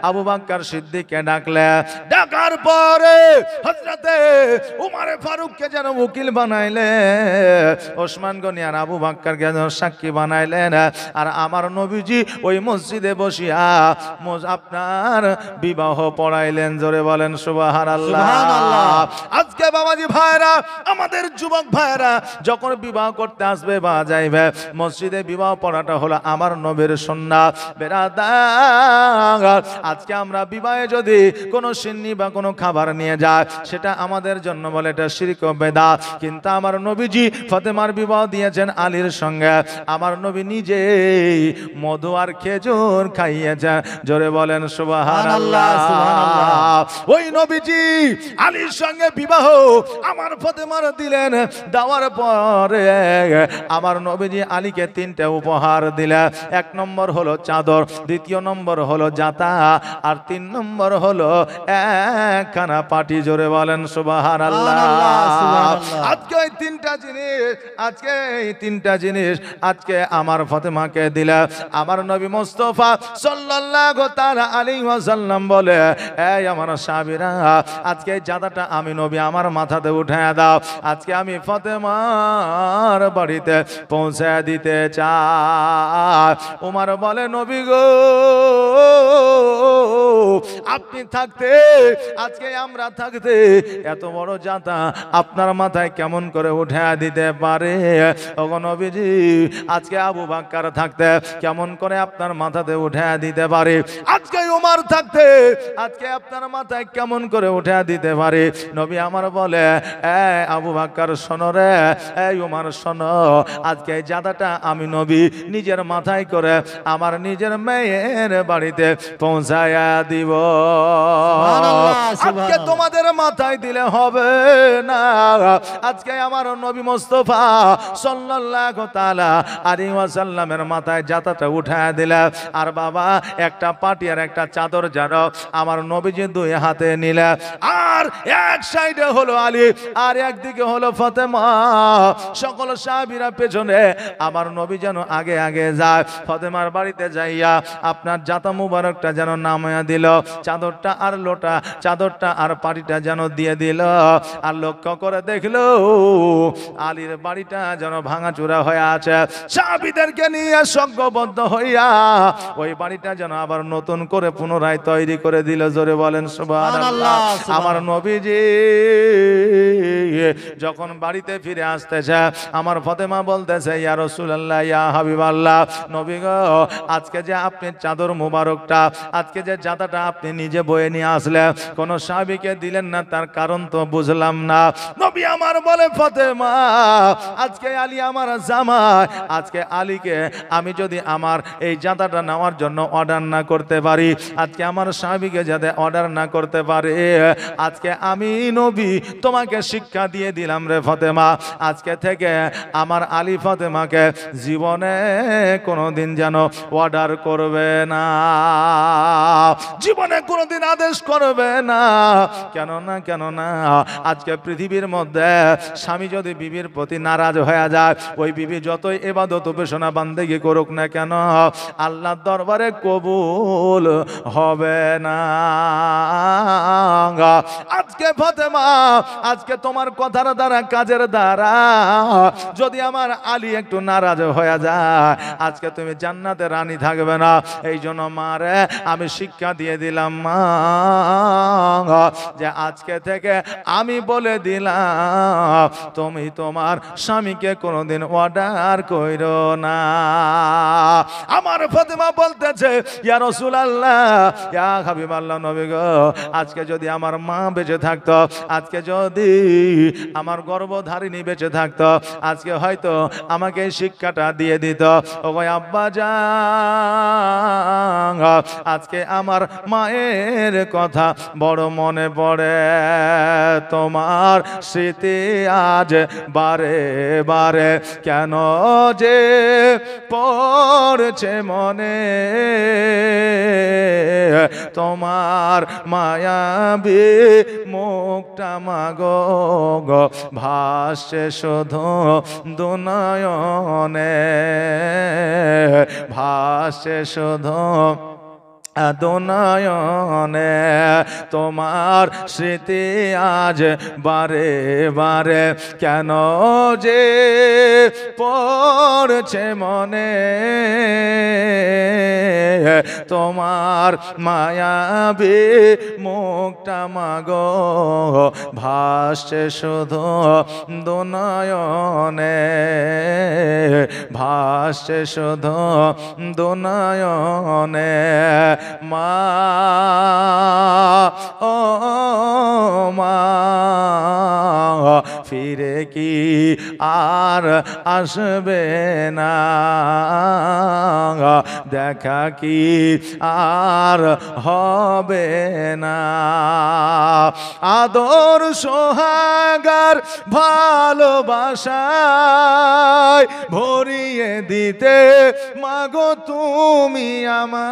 আবু বকর সিদ্দিককে ডাকলে। ডাকার পরে হযরতে ওমরে ফারুককে যেন উকিল বানাইলে, ওসমান গনি আর আবু বকরকে যেন সাক্ষী বানাইলেন, আর আমার নবীজি ওই মসজিদে বসিয়া আপনার বিবাহ পড়াইলেন। জোরে বলেন সুবহানাল্লাহ। আজকে বাবাজি ভাইরা, আমাদের যুবক ভাইরা যখন বিবাহ করতে আসবে বা যাইবে মসজিদে, বিবাহ পড়াটা হলো আমার নবীর সুন্নাত। বেরাদার আজকে আমরা বিবাহে যদি কোনো সিন্নি বা কোনো খাবার নিয়ে যায়, সেটা আমাদের জন্য বলে এটা শিরক ও বেদাত। কিন্তু আমার নবীজি ফাতেমার বিবাহ দিয়েছেন আলীর সঙ্গে। আমার নবী নিজে মধু আর খেজুর খাইয়েছেন। জোরে বলেন সুবহানাল্লাহ। ওই নবীজি আলীর সঙ্গে বিবাহ আমার ফাতেমার দিলেন। দেওয়ার পরে আমার নবীজি আলীকে 3টে উপহার দিলেন। 1 নম্বর হলো চাদর, 2 নম্বর হলো জাতা, আর 3 নম্বর হলো একখানা পাটি। জোরে বলেন সুবহানাল্লাহ। আজকে এই 3টা জিনিস, আজকে এই 3টা জিনিস আজকে আমার ফাতেমাকে দিলে। আমার নবী মুস্তাফা সাল্লাল্লাহু তাআলা আলাইহি ওয়াসাল্লাম বলে, এই আমার সাহাবীরা, আজকে এই জাদাটা আমি নবী আমার মাথাতে উঠায় দাও। আজকে আমি ফাতেমার বাড়িতে পৌঁছে দিতে চাই। উমর বলে, নবী গো, আপনি থাকতে, আজকে আমরা থাকতে এত বড় জাতা আপনার মাথায় কেমন করে উঠে দিতে পারে? ওগো নবীজি, আজকে আবু বকর থাকতে কেমন করে আপনার মাথাতে উঠে দিতে পারে? আজকে উমর থাকতে আজকে আপনার মাথায় কেমন করে উঠে দিতে পারে? নবী আমার বলে, আবু বকর শোনো রে, উমর শোনো, আজকে এই জাদাটা আমি নবী নিজের মাথায় করে আমার নিজের মেয়ের বাড়িতে পৌঁছায়া দিব। আজকে তোমাদের মাথায় দিলে হবে না। আজকে আমার নবী মুস্তাফা সাল্লাল্লাহু তাআলা আলাইহি ওয়াসাল্লামের মাথায় জাতাটা উঠায় দিলে। আর বাবা, একটা পাটি আর একটা চাদর যেন আমার নবীজি 2 হাতে নিলে। আর এক সাইডে হলো আলী, আর একদিকে হলো ফাতেমা। সকল সাহাবীরা পেছনে, আমার নবী যেন আগে আগে যায়। ফাতেমার বাড়িতে যাইয়া আপনার জাতা মুবারকটা যেন নামায়া দিল, চাদরটা আর লোটা, চাদরটা আর পাটিটা যেন দিয়ে দিল। আর লক্ষ্য করে দেখলো আলীর বাড়িটা যেন ভাঙাচোরা হয়ে আছে। সাহাবীদেরকে নিয়ে সংঘবদ্ধ হইয়া ওই বাড়িটা যেন আবার নতুন করে পুনরায় তৈরি করে দিল। জোরে বলেন সুবহানাল্লাহ। আমার নবীজি যখন বাড়িতে ফিরে আসতেছে, আমার ফাতেমা বলতেছে, ইয়া রাসূলুল্লাহ, ইয়া হাবিবাল্লাহ, নবী গো, আজকে যে আপনি চাদর মুবারকটা, আজকে যে জাতাটা আপনি নিজে বয়ে নিয়ে আসলেন, কোন সাহাবীকে দিলেন না, তার কারণ তো বুঝলাম না। নবী আমার বলে, ফাতেমা, আজকে আলী আমার জামাই, আজকে আলীকে আমি যদি আমার এই জাতাটা নেওয়ার জন্য অর্ডার না করতে পারি, আজকে আমার সাহাবীকে যাতে অর্ডার না করতে পারে, আজকে আমি নবী তোমাকে শিক্ষা দিয়ে দিলাম রে ফাতেমা, আজকে থেকে আমার আলী ফাতেমাকে জীবনে কোনোদিন যেন অর্ডার করবে না, জীবনে কোনোদিন আদেশ করবে না। কেন না আজকে পৃথিবীর মধ্যে স্বামী যদি বিবির প্রতি নারাজ হয়ে যায়, ওই বিবি যতই ইবাদত উপাসনা বান্দেগি করুক না কেন, আল্লাহর দরবারে কবুল হবে না। আজকে ফাতেমা, আজকে তোমার কথার দ্বারা, কাজের দ্বারা যদি আমার আলী একটু নারাজ হয়ে যায়, আজকে তুমি জান্নাতে রানী থাকবে না। এই জন্য মারে আমি শিক্ষা দিয়ে দিলাম মা, যে আজকে থেকে আমি বলে দিলাম তুমি তোমার স্বামীকে কোনোদিন অর্ডার কইরো না। আমার ফাতেমা বলতেছে, ইয়া রাসূলুল্লাহ, ইয়া হাবিবাল্লাহ, নবী গো, আজকে যদি আমার মা বেঁচে থাকতো, আজকে যদি আমার গর্ভধারিণী বেঁচে থাকতো, আজকে হয়তো আমাকে এই শিক্ষাটা দিয়ে দিত। ওগো আব্বা জান, আজকে আমার মায়ের কথা বড় মনে পড়ে, তোমার স্মৃতি আজ বারে বারে কেন যে পড়ছে মনে, তোমার মায়াবী মুখটা মাগো গো ভাসছে শুধু দুনয়নে, ভাসছে শুধু দুনয়নে, তোমার স্মৃতি আজ বারে বারে কেন যে পড়ছে মনে, তোমার মায়াবী মুখটা মাগো ভাসছে শুধু দুনয়নে, ভাসছে শুধু দুনয়নে। মা ও মা ফিরে কি আর আসবে না, দেখা কি আর হবে না। আদর সোহাগার ভালোবাসায় ভরিয়ে দিতে মাগো তুমি আমায়,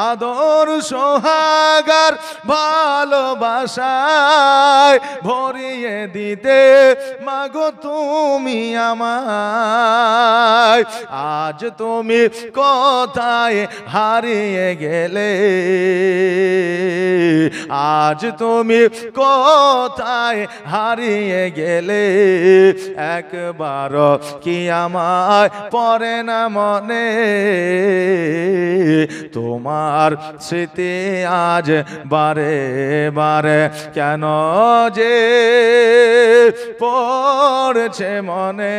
আদর সোহাগার ভালোবাসায় ভরিয়ে দিতে মাগো তুমি আমায়। আজ তুমি কোথায় হারিয়ে গেলে, আজ তুমি কোথায় হারিয়ে গেলে, একবার কি আমায় পড়ে না মনে, তোমার স্মৃতি আজ বারে বারে কেন যে পড়ছে মনে,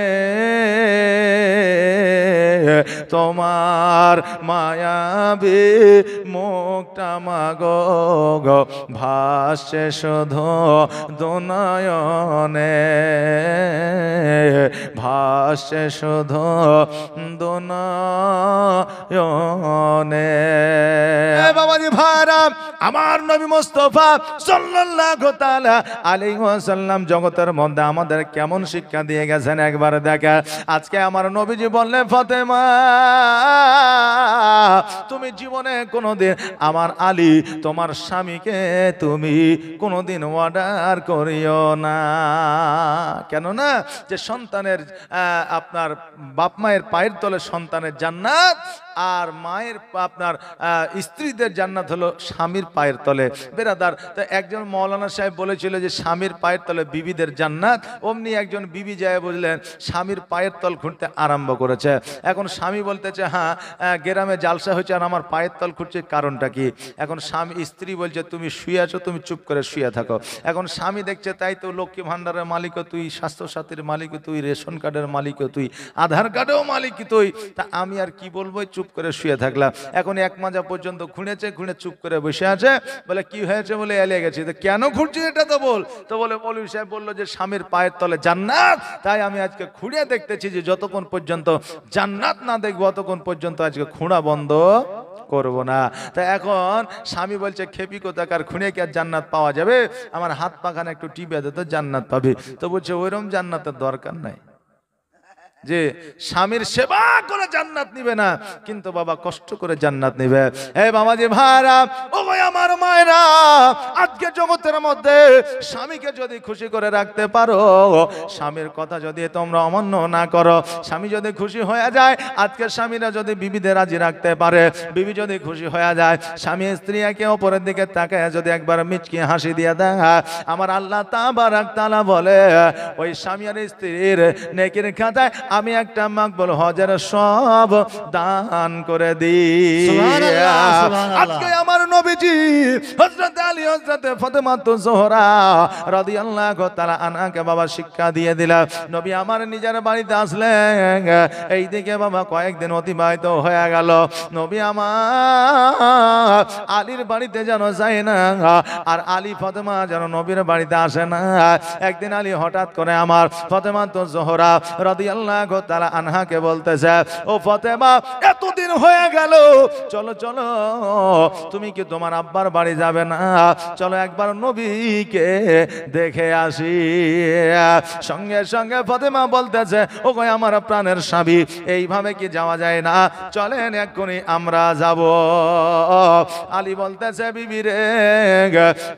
তোমার মায়াবী মুখটা মাগো গো ভাসছে শুধু দুনয়নে, ভাসছে শুধু দুনয়নে। বাবাজি ভাইরা, আমার নবী মুস্তাফা সাল্লাল্লাহু তাআলা আলাইহি ওয়াসাল্লাম জগতের মধ্যে আমাদের কেমন শিক্ষা দিয়ে গেছেন একবার দেখা। আজকে আমার নবীজি বললেন, ফাতেমা তুমি জীবনে কোনোদিন আমার আলী তোমার স্বামীকে তুমি কোনোদিন অর্ডার করিও না। কেন না? যে সন্তানের আপনার বাপ মায়ের পায়ের তলে সন্তানের জান্নাত, আর মায়ের আপনার স্ত্রীদের জান্নাত হলো স্বামীর পায়ের তলে। বেরাদার, তো একজন মৌলানা সাহেব বলেছিল যে স্বামীর পায়ের তলে বিবিদের জান্নাত। অমনি একজন বিবি যায় বুঝলেন স্বামীর পায়ের তল খুঁড়তে আরম্ভ করেছে। এখন স্বামী বলতেছে, হ্যাঁ গ্রামে জালসা হয়েছে আর আমার পায়ের তল খুঁড়ছে, কারণটা কি? এখন স্বামী স্ত্রী বলছে তুমি শুয়ে আছো, তুমি চুপ করে শুয়ে থাকো। এখন স্বামী দেখছে তাই তো লক্ষ্মী ভান্ডারের মালিকও তুই, স্বাস্থ্যসাথীর মালিকও তুই, রেশন কার্ডের মালিকও তুই, আধার কার্ডেও মালিক তুই, তা আমি আর কি বলবো, চুপ করে শুয়ে থাকলাম। এখন এক মাজা পর্যন্ত খুঁড়েছে, খুঁড়ে চুপ করে বসে আছে। বলে কি হয়েছে? বলে এলিয়ে গেছি। তো কেন খুঁড়ছিস এটা তো বল। তো বলে মৌলভী সাহেব বললো যে স্বামীর পায়ের তলে জান্নাত, তাই আমি আজকে খুঁড়ে দেখতেছি যে যতক্ষণ পর্যন্ত জান্নাত না দেখবো ততক্ষণ পর্যন্ত আজকে খুঁড়া বন্ধ করব না। তা এখন স্বামী বলছে খেপি কোথাকার, খুঁড়ে কি আর জান্নাত পাওয়া যাবে? আমার হাত পাখানে একটু টিপে দে তো জান্নাত পাবি। তো বলছে ওইরকম জান্নাতের দরকার নাই, যে স্বামীর সেবা করে জান্নাত নিবে না, কিন্তু বাবা কষ্ট করে জান্নাত নিবে। হে বাবাজি ভাইরা, ও ভাই আমার মায়েরা, আজকে জগতের মধ্যে স্বামীকে যদি খুশি করে রাখতে পারো, স্বামীর কথা যদি তোমরা অমান্য না করো, স্বামী যদি খুশি হয়ে যায়, আজকে স্বামীরা যদি বিবিদের রাজি রাখতে পারে, বিবি যদি খুশি হয়ে যায়, স্বামী স্ত্রী একে অপরের দিকে তাকায় যদি একবার মিচকি হাসি দিয়ে দেয়, আমার আল্লাহ তাবারাক তাআলা বলে ওই স্বামী আর স্ত্রীর নেকির খাতায় আমি একটা মাকবুল হজের সব দান করে দিই। আজকে আমার নবীজি হযরত আলী হযরত ফাতেমা জোহরা রাদিয়াল্লাহু তাআলা আনহাকে বাবা শিক্ষা দিয়ে দিলেন। নবী আমার নিজের বাড়িতে আসলেন, এইদিকে বাবা কয়েকদিন অতিবাহিত হয়ে গেল। নবী আমার আলীর বাড়িতে যেন যায় না, আর আলী ফাতেমা যেন নবীর বাড়িতে আসে না। একদিন আলী হঠাৎ করে আমার ফাতেমা জোহরা রাদিয়াল্লাহু তাআলা আনহাকে বলতেছে, ও ফাতেমা এতদিন হয়ে গেল, চলো চলো তুমি কি তোমার আব্বার বাড়ি যাবে না? চলো একবার নবীকে দেখে আসি। সঙ্গে সঙ্গে ফাতেমা বলতেছে, ও গো আমার প্রাণের স্বামী, এইভাবে কি যাওয়া যায় না? চলেন এক্ষুনি আমরা যাব। আলী বলতেছে, বিবি রে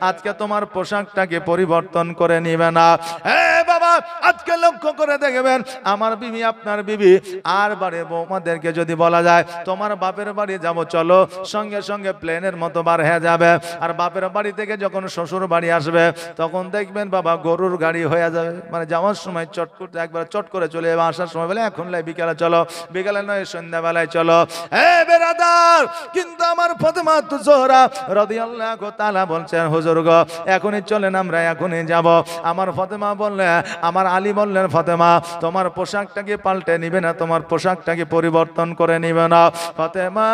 আজকে তোমার পোশাকটাকে পরিবর্তন করে নিবে না? হ্যাঁ বাবা, আজকে লক্ষ্য করে দেখবেন আমার বিবি আপনার বিবি আর বাড়ি বৌমাদেরকে যদি বলা যায় তোমার বাপের বাড়ি যাব, চলো, সঙ্গে সঙ্গে প্লেনের মতো বার হয়ে যাবে। আর বাপের বাড়ি থেকে যখন শ্বশুর বাড়ি আসবে তখন দেখবেন বাবা গরুর গাড়ি হয়ে যাবে, মানে যাওয়ার সময় চট করতে একবার চট করে চলে যাবে, আসার সময় বলে এখন লাই বিকালে চলো, বিকালে নয় সন্ধ্যাবেলায় চলো। হ্যাঁ বেরাদার, কিন্তু আমার ফাতেমা জোহরা রাদিয়াল্লাহু তাআলা বলছেন, হুজুর গো এখনই চলেন, আমরা এখনই যাব। আমার ফাতেমা বললেন, আমার আলী বললেন, ফাতেমা তোমার পোশাকটাকে পাল্টে নিবে না, তোমার পোশাকটাকে পরিবর্তন করে নিবে না? ফাতেমা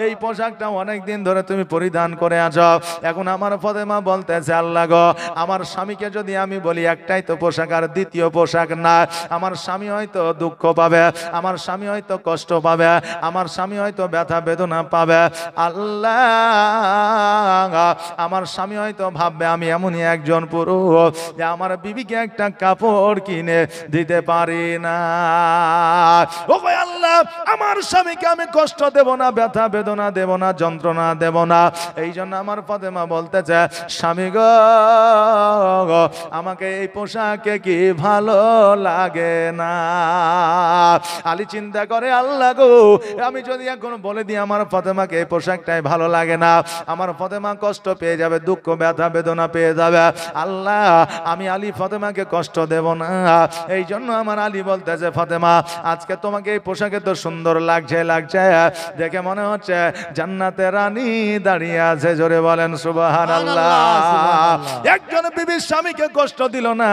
এই পোশাকটা অনেক দিন ধরে তুমি পরিধান করে আছো। এখন আমার ফাতেমা বলতেছে আল্লাহ গো, আমার স্বামীকে যদি আমি বলি একটাই তো পোশাক আর দ্বিতীয় পোশাক না, আমার স্বামী হয়তো দুঃখ পাবে, আমার স্বামী হয়তো কষ্ট পাবে, আমার স্বামী হয়তো ব্যথা বেদনা পাবে। আল্লাহ, আমার স্বামী হয়তো ভাববে আমি এমনই একজন পুরুষ যে আমার বিবিকে একটা কাপড় কিনে দিতে পারি না। ও আল্লাহ, আমার স্বামীকে আমি কষ্ট দেব না, ব্যথা বেদনা দেব না, যন্ত্রণা দেব না। এই জন্য আমার ফাতেমা বলতেছে স্বামী গো, আমাকে এই পোশাকে কি ভালো লাগে না। আলী চিন্তা করে আল্লাহ গো, আমি যদি এখন বলে দিই আমার ফাতেমাকে এই পোশাকটাই ভালো লাগে না, আমার ফাতেমা কষ্ট পেয়ে যাবে, দুঃখ ব্যথা বেদনা পেয়ে যাবে। আল্লাহ, আমি আলী ফাতেমাকে কষ্ট দেব না। এই জন্য আমার আলী বলতেছে ফাতেমা, আজকে তোমাকে এই পোশাকে তো সুন্দর লাগছে, দেখে মনে হচ্ছে জান্নাতের রানী দাঁড়িয়ে আছে। জোরে বলেন সুবহানাল্লাহ। একজন বিবি স্বামীকে কষ্ট দিল না,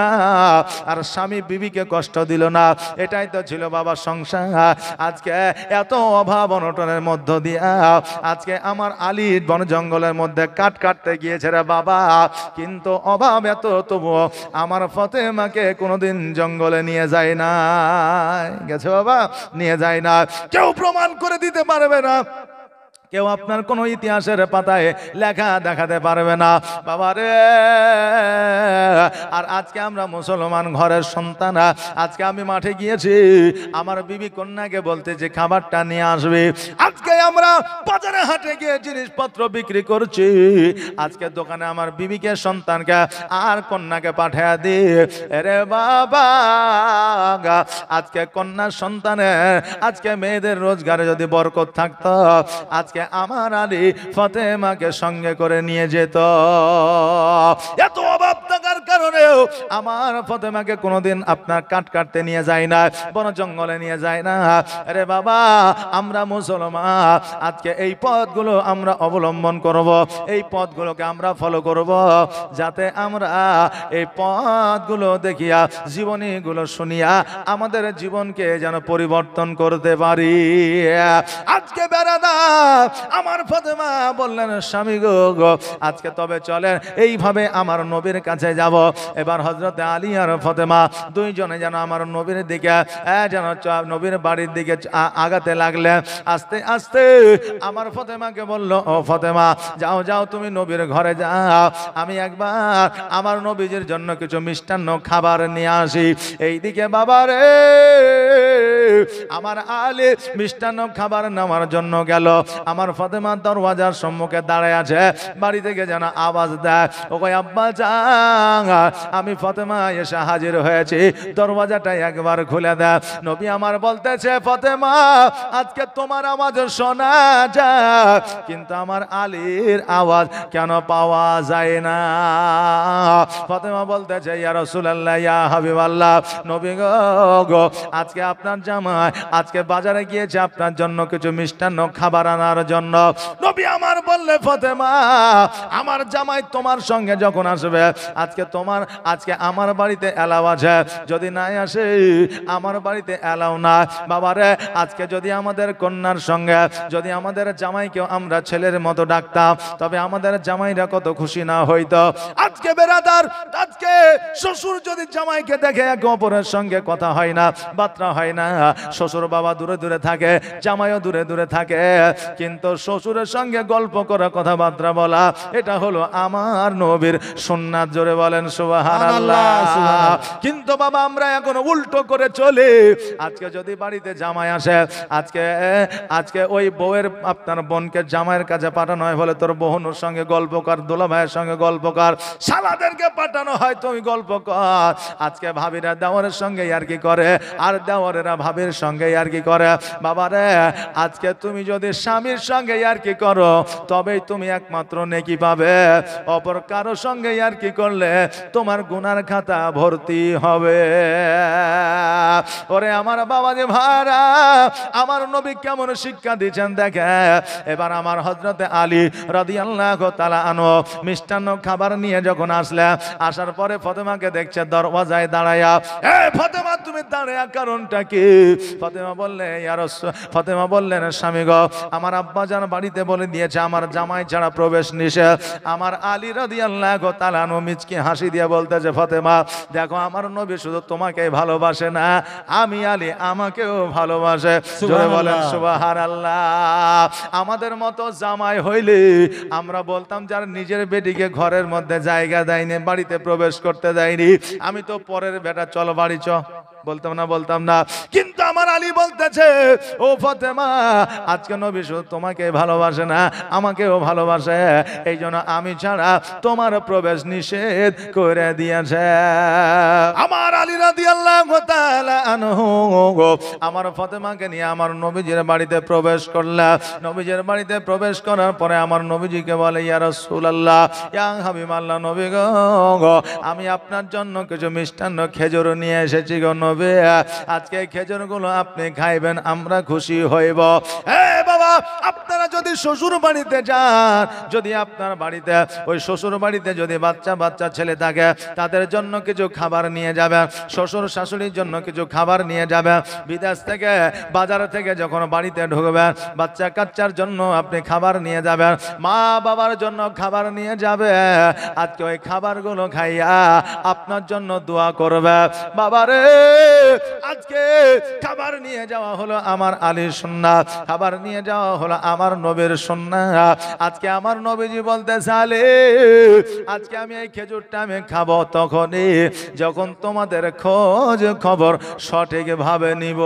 আর স্বামী বিবিকে কষ্ট দিল না। এটাই তো ছিল বাবা সংসার। আজকে এত অভাব অনটনের মধ্য দিয়া আজকে আমার আলী বন জঙ্গলের মধ্যে কাঠ কাটতে গিয়েছে রে বাবা, কিন্তু অভাব এত, তবুও আমার ফাতেমাকে কোনোদিন জঙ্গলে নিয়ে যায় না। গেছে বাবা, নিয়ে যায় না। কেউ প্রমাণ করে দিতে পারবে না, কেউ আপনার কোনো ইতিহাসের পাতায় লেখা দেখাতে পারবে না বাবা রে। আর আজকে আমরা মুসলমান ঘরের সন্তান, আজকে আমি মাঠে গিয়েছি, আমার বিবি কন্যাকে বলতে যে খাবারটা নিয়ে আসবে। আজকে আমরা বাজারে হাটে গিয়ে জিনিসপত্র বিক্রি করছি, আজকে দোকানে আমার বিবিকে সন্তানকে আর কন্যাকে পাঠিয়ে দিই। আরে বাবা, আজকে কন্যা সন্তানের, আজকে মেয়েদের রোজগারে যদি বরকত থাকতো, আজকে আমার আলী ফাতেমাকে সঙ্গে করে নিয়ে যেত। এত অভাব থাকার কারণেও আমার ফাতেমাকে কোনোদিন আপনার কাঠ কাটতে নিয়ে যায় না, বন জঙ্গলে নিয়ে যায় না। আরে বাবা, আমরা মুসলমান, আজকে এই পথগুলো আমরা অবলম্বন করব, এই পথগুলোকে আমরা ফলো করব, যাতে আমরা এই পথগুলো দেখিয়া, জীবনীগুলো শুনিয়া আমাদের জীবনকে যেন পরিবর্তন করতে পারি। আজকে বেড়াদা আমার ফাতেমা বললেন স্বামী গো, আজকে তবে চলেন এইভাবে আমার নবীর কাছে যাব। এবার হযরতে আলী আর ফাতেমা দুইজনে যেন আমার নবীর দিকে, যেন নবীর বাড়ির দিকে আগাতে লাগলেন। আস্তে আস্তে আমার ফাতেমাকে বলল, ও ফাতেমা, যাও যাও, তুমি নবীর ঘরে যাও, আমি একবার আমার নবীজির জন্য কিছু মিষ্টান্ন খাবার নিয়ে আসি। এইদিকে বাবা রে, আমার আলী মিষ্টান্ন খাবার নেওয়ার জন্য গেল। আমার ফাতেমা দরওয়াজার সম্মুখে দাঁড়ায় আছে, বাড়ি থেকে যেন আওয়াজ দেয়, ও কই আব্বা যান, আমি ফাতেমা এসে হাজির হয়েছি, দরওয়াজাটা একবার খুলে দেয়। নবী আমার বলতেছে ফাতেমা, আজকে তোমার আওয়াজ শোনা যায়, কিন্তু আমার আলীর আওয়াজ কেন পাওয়া যায় না? ফাতেমা বলতেছে ইয়া রাসূলুল্লাহ, ইয়া হাবিবাল্লাহ, নবী গো, আজকে আপনার জামাই আজকে বাজারে গিয়েছে আপনার জন্য কিছু মিষ্টান্ন খাবার আনার জন্য। নবী আমার বললে ফাতেমা, আমার জামাই তোমার সঙ্গে যখন আসবে, আজকে আমার বাড়িতে এলাও আছে, যদি নাই আসে আমার বাড়িতে এলাও না। বাবারে, আজকে যদি আমাদের কন্যার সঙ্গে, যদি আমাদের জামাইকেও আমরা ছেলের মতো ডাকতাম, তবে আমাদের জামাইরা কত খুশি না হইতো। আজকে বেরাদার, আজকে শ্বশুর যদি জামাইকে দেখে একে অপরের সঙ্গে কথা হয় না, বার্তা হয় না, শ্বশুর বাবা দূরে দূরে থাকে, জামাইও দূরে দূরে থাকে, কিন্তু শ্বশুরের সঙ্গে গল্প করা, কথাবার্তা বলা, এটা হলো আমার নবীর সুন্নাত। জোরে বলেন সুবহানাল্লাহ। কিন্তু বাবা আমরা এখন উল্টো করে চলি। আজকে যদি বাড়িতে জামাই আসে, আজকে ওই বউয়ের, আপনার বোনকে জামাইয়ের কাছে পাঠানো হয়, বলে তোর বোনের সঙ্গে গল্প কর, দোলা ভাইয়ের সঙ্গে গল্প কর, শালাদেরকে পাঠানো হয় তুমি গল্প কর। আজকে ভাবিরা দেওয়ারের সঙ্গে ইয়ার্কি করে, আর দেওয়ারেরা ভাবির সঙ্গে ইয়ার্কি করে। বাবারে, আজকে তুমি যদি স্বামীর সঙ্গে ইয়ার্কি করো, তবেই তুমি একমাত্র নেকি পাবে। অপর কারো সঙ্গে আর কি করলে তোমার গুনার খাতা ভর্তি হবে। ওরে আমার বাবা যে ভাড়া, আমার নবী কেমন শিক্ষা দিচ্ছেন দেখে। এবার আমার হযরতে আলী রাদিয়াল্লাহু তাআলা আনহু মিষ্টান্ন খাবার নিয়ে যখন আসলে, আসার পরে ফাতেমাকে দেখছে দরওয়াজায় দাঁড়ায়া। এ ফাতেমা, তুমি দাঁড়ায়া কারণটা কি? ফাতেমা বললেন, স্বামী গো, আমার আব্বাজান বাড়িতে বলে দিয়েছে আমার জামাই ছাড়া প্রবেশ নিষেধ। আমার আলী রাদিয়াল্লাহু তাআলা আনহু মিচকে হাসি দিয়ে বলতেছে, ফাতেমা দেখো, আমার নবী শুধু তোমাকেই ভালোবাসে না, আমি আলী আমাকেও ভালোবাসে। জোরে বলেন সুবহানাল্লাহ। আমাদের মতো জামাই হইলে আমরা বলতাম, যার নিজের বেটিকে ঘরের মধ্যে জায়গা দেয়নি, বাড়িতে প্রবেশ করতে দেয়নি, আমি তো পরের বেটা, চলো বাড়ি চ, বলতাম না। কিন্তু আমার আলী বলতেছে, ও ফাতেমা, আজকে নবী শুধু তোমাকে ভালোবাসে না, আমাকেও ভালোবাসে, এই জন্য আমি ছাড়া তোমার প্রবেশ নিষেধ করে দিয়েছে। আমার আলী রাদিয়াল্লাহু তাআলা আনহু আমার ফাতেমাকে নিয়ে আমার নবীজির বাড়িতে প্রবেশ করলা। নবীজির বাড়িতে প্রবেশ করার পরে আমার নবীজিকে বলে, ইয়া রাসূলুল্লাহ, ইয়া হাবিবাল্লাহ, নবী গো, আমি আপনার জন্য কিছু মিষ্টান্ন খেজুর নিয়ে এসেছি গো নবী, আজকে খেজুরগুলো আপনি খাইবেন, আমরা খুশি হইব। বাবা, আপনারা যদি শ্বশুর বাড়িতে যান, যদি আপনার বাড়িতে, ওই শ্বশুর বাড়িতে যদি বাচ্চা ছেলে থাকে, তাদের জন্য কিছু খাবার নিয়ে যাবেন, শ্বশুর শাশুড়ির জন্য কিছু খাবার নিয়ে যাবেন। বিদেশ থেকে, বাজার থেকে যখন বাড়িতে ঢুকবেন, বাচ্চা কাচ্চার জন্য আপনি খাবার নিয়ে যাবেন, মা বাবার জন্য খাবার নিয়ে যাবে। আজকে ওই খাবারগুলো খাইয়া আপনার জন্য দোয়া করবে। বাবারে, আজকে খাবার নিয়ে যাওয়া হলো আমার আলীর সুন্নাত, খাবার নিয়ে যাওয়া হলো আমার নবীর সুন্নাত। আজকে আমার নবীজি বলতে চালে, আজকে আমি এই খেজুরটা আমি খাবো তখনই যখন তোমাদের খোঁজ খবর সঠিকভাবে নিব।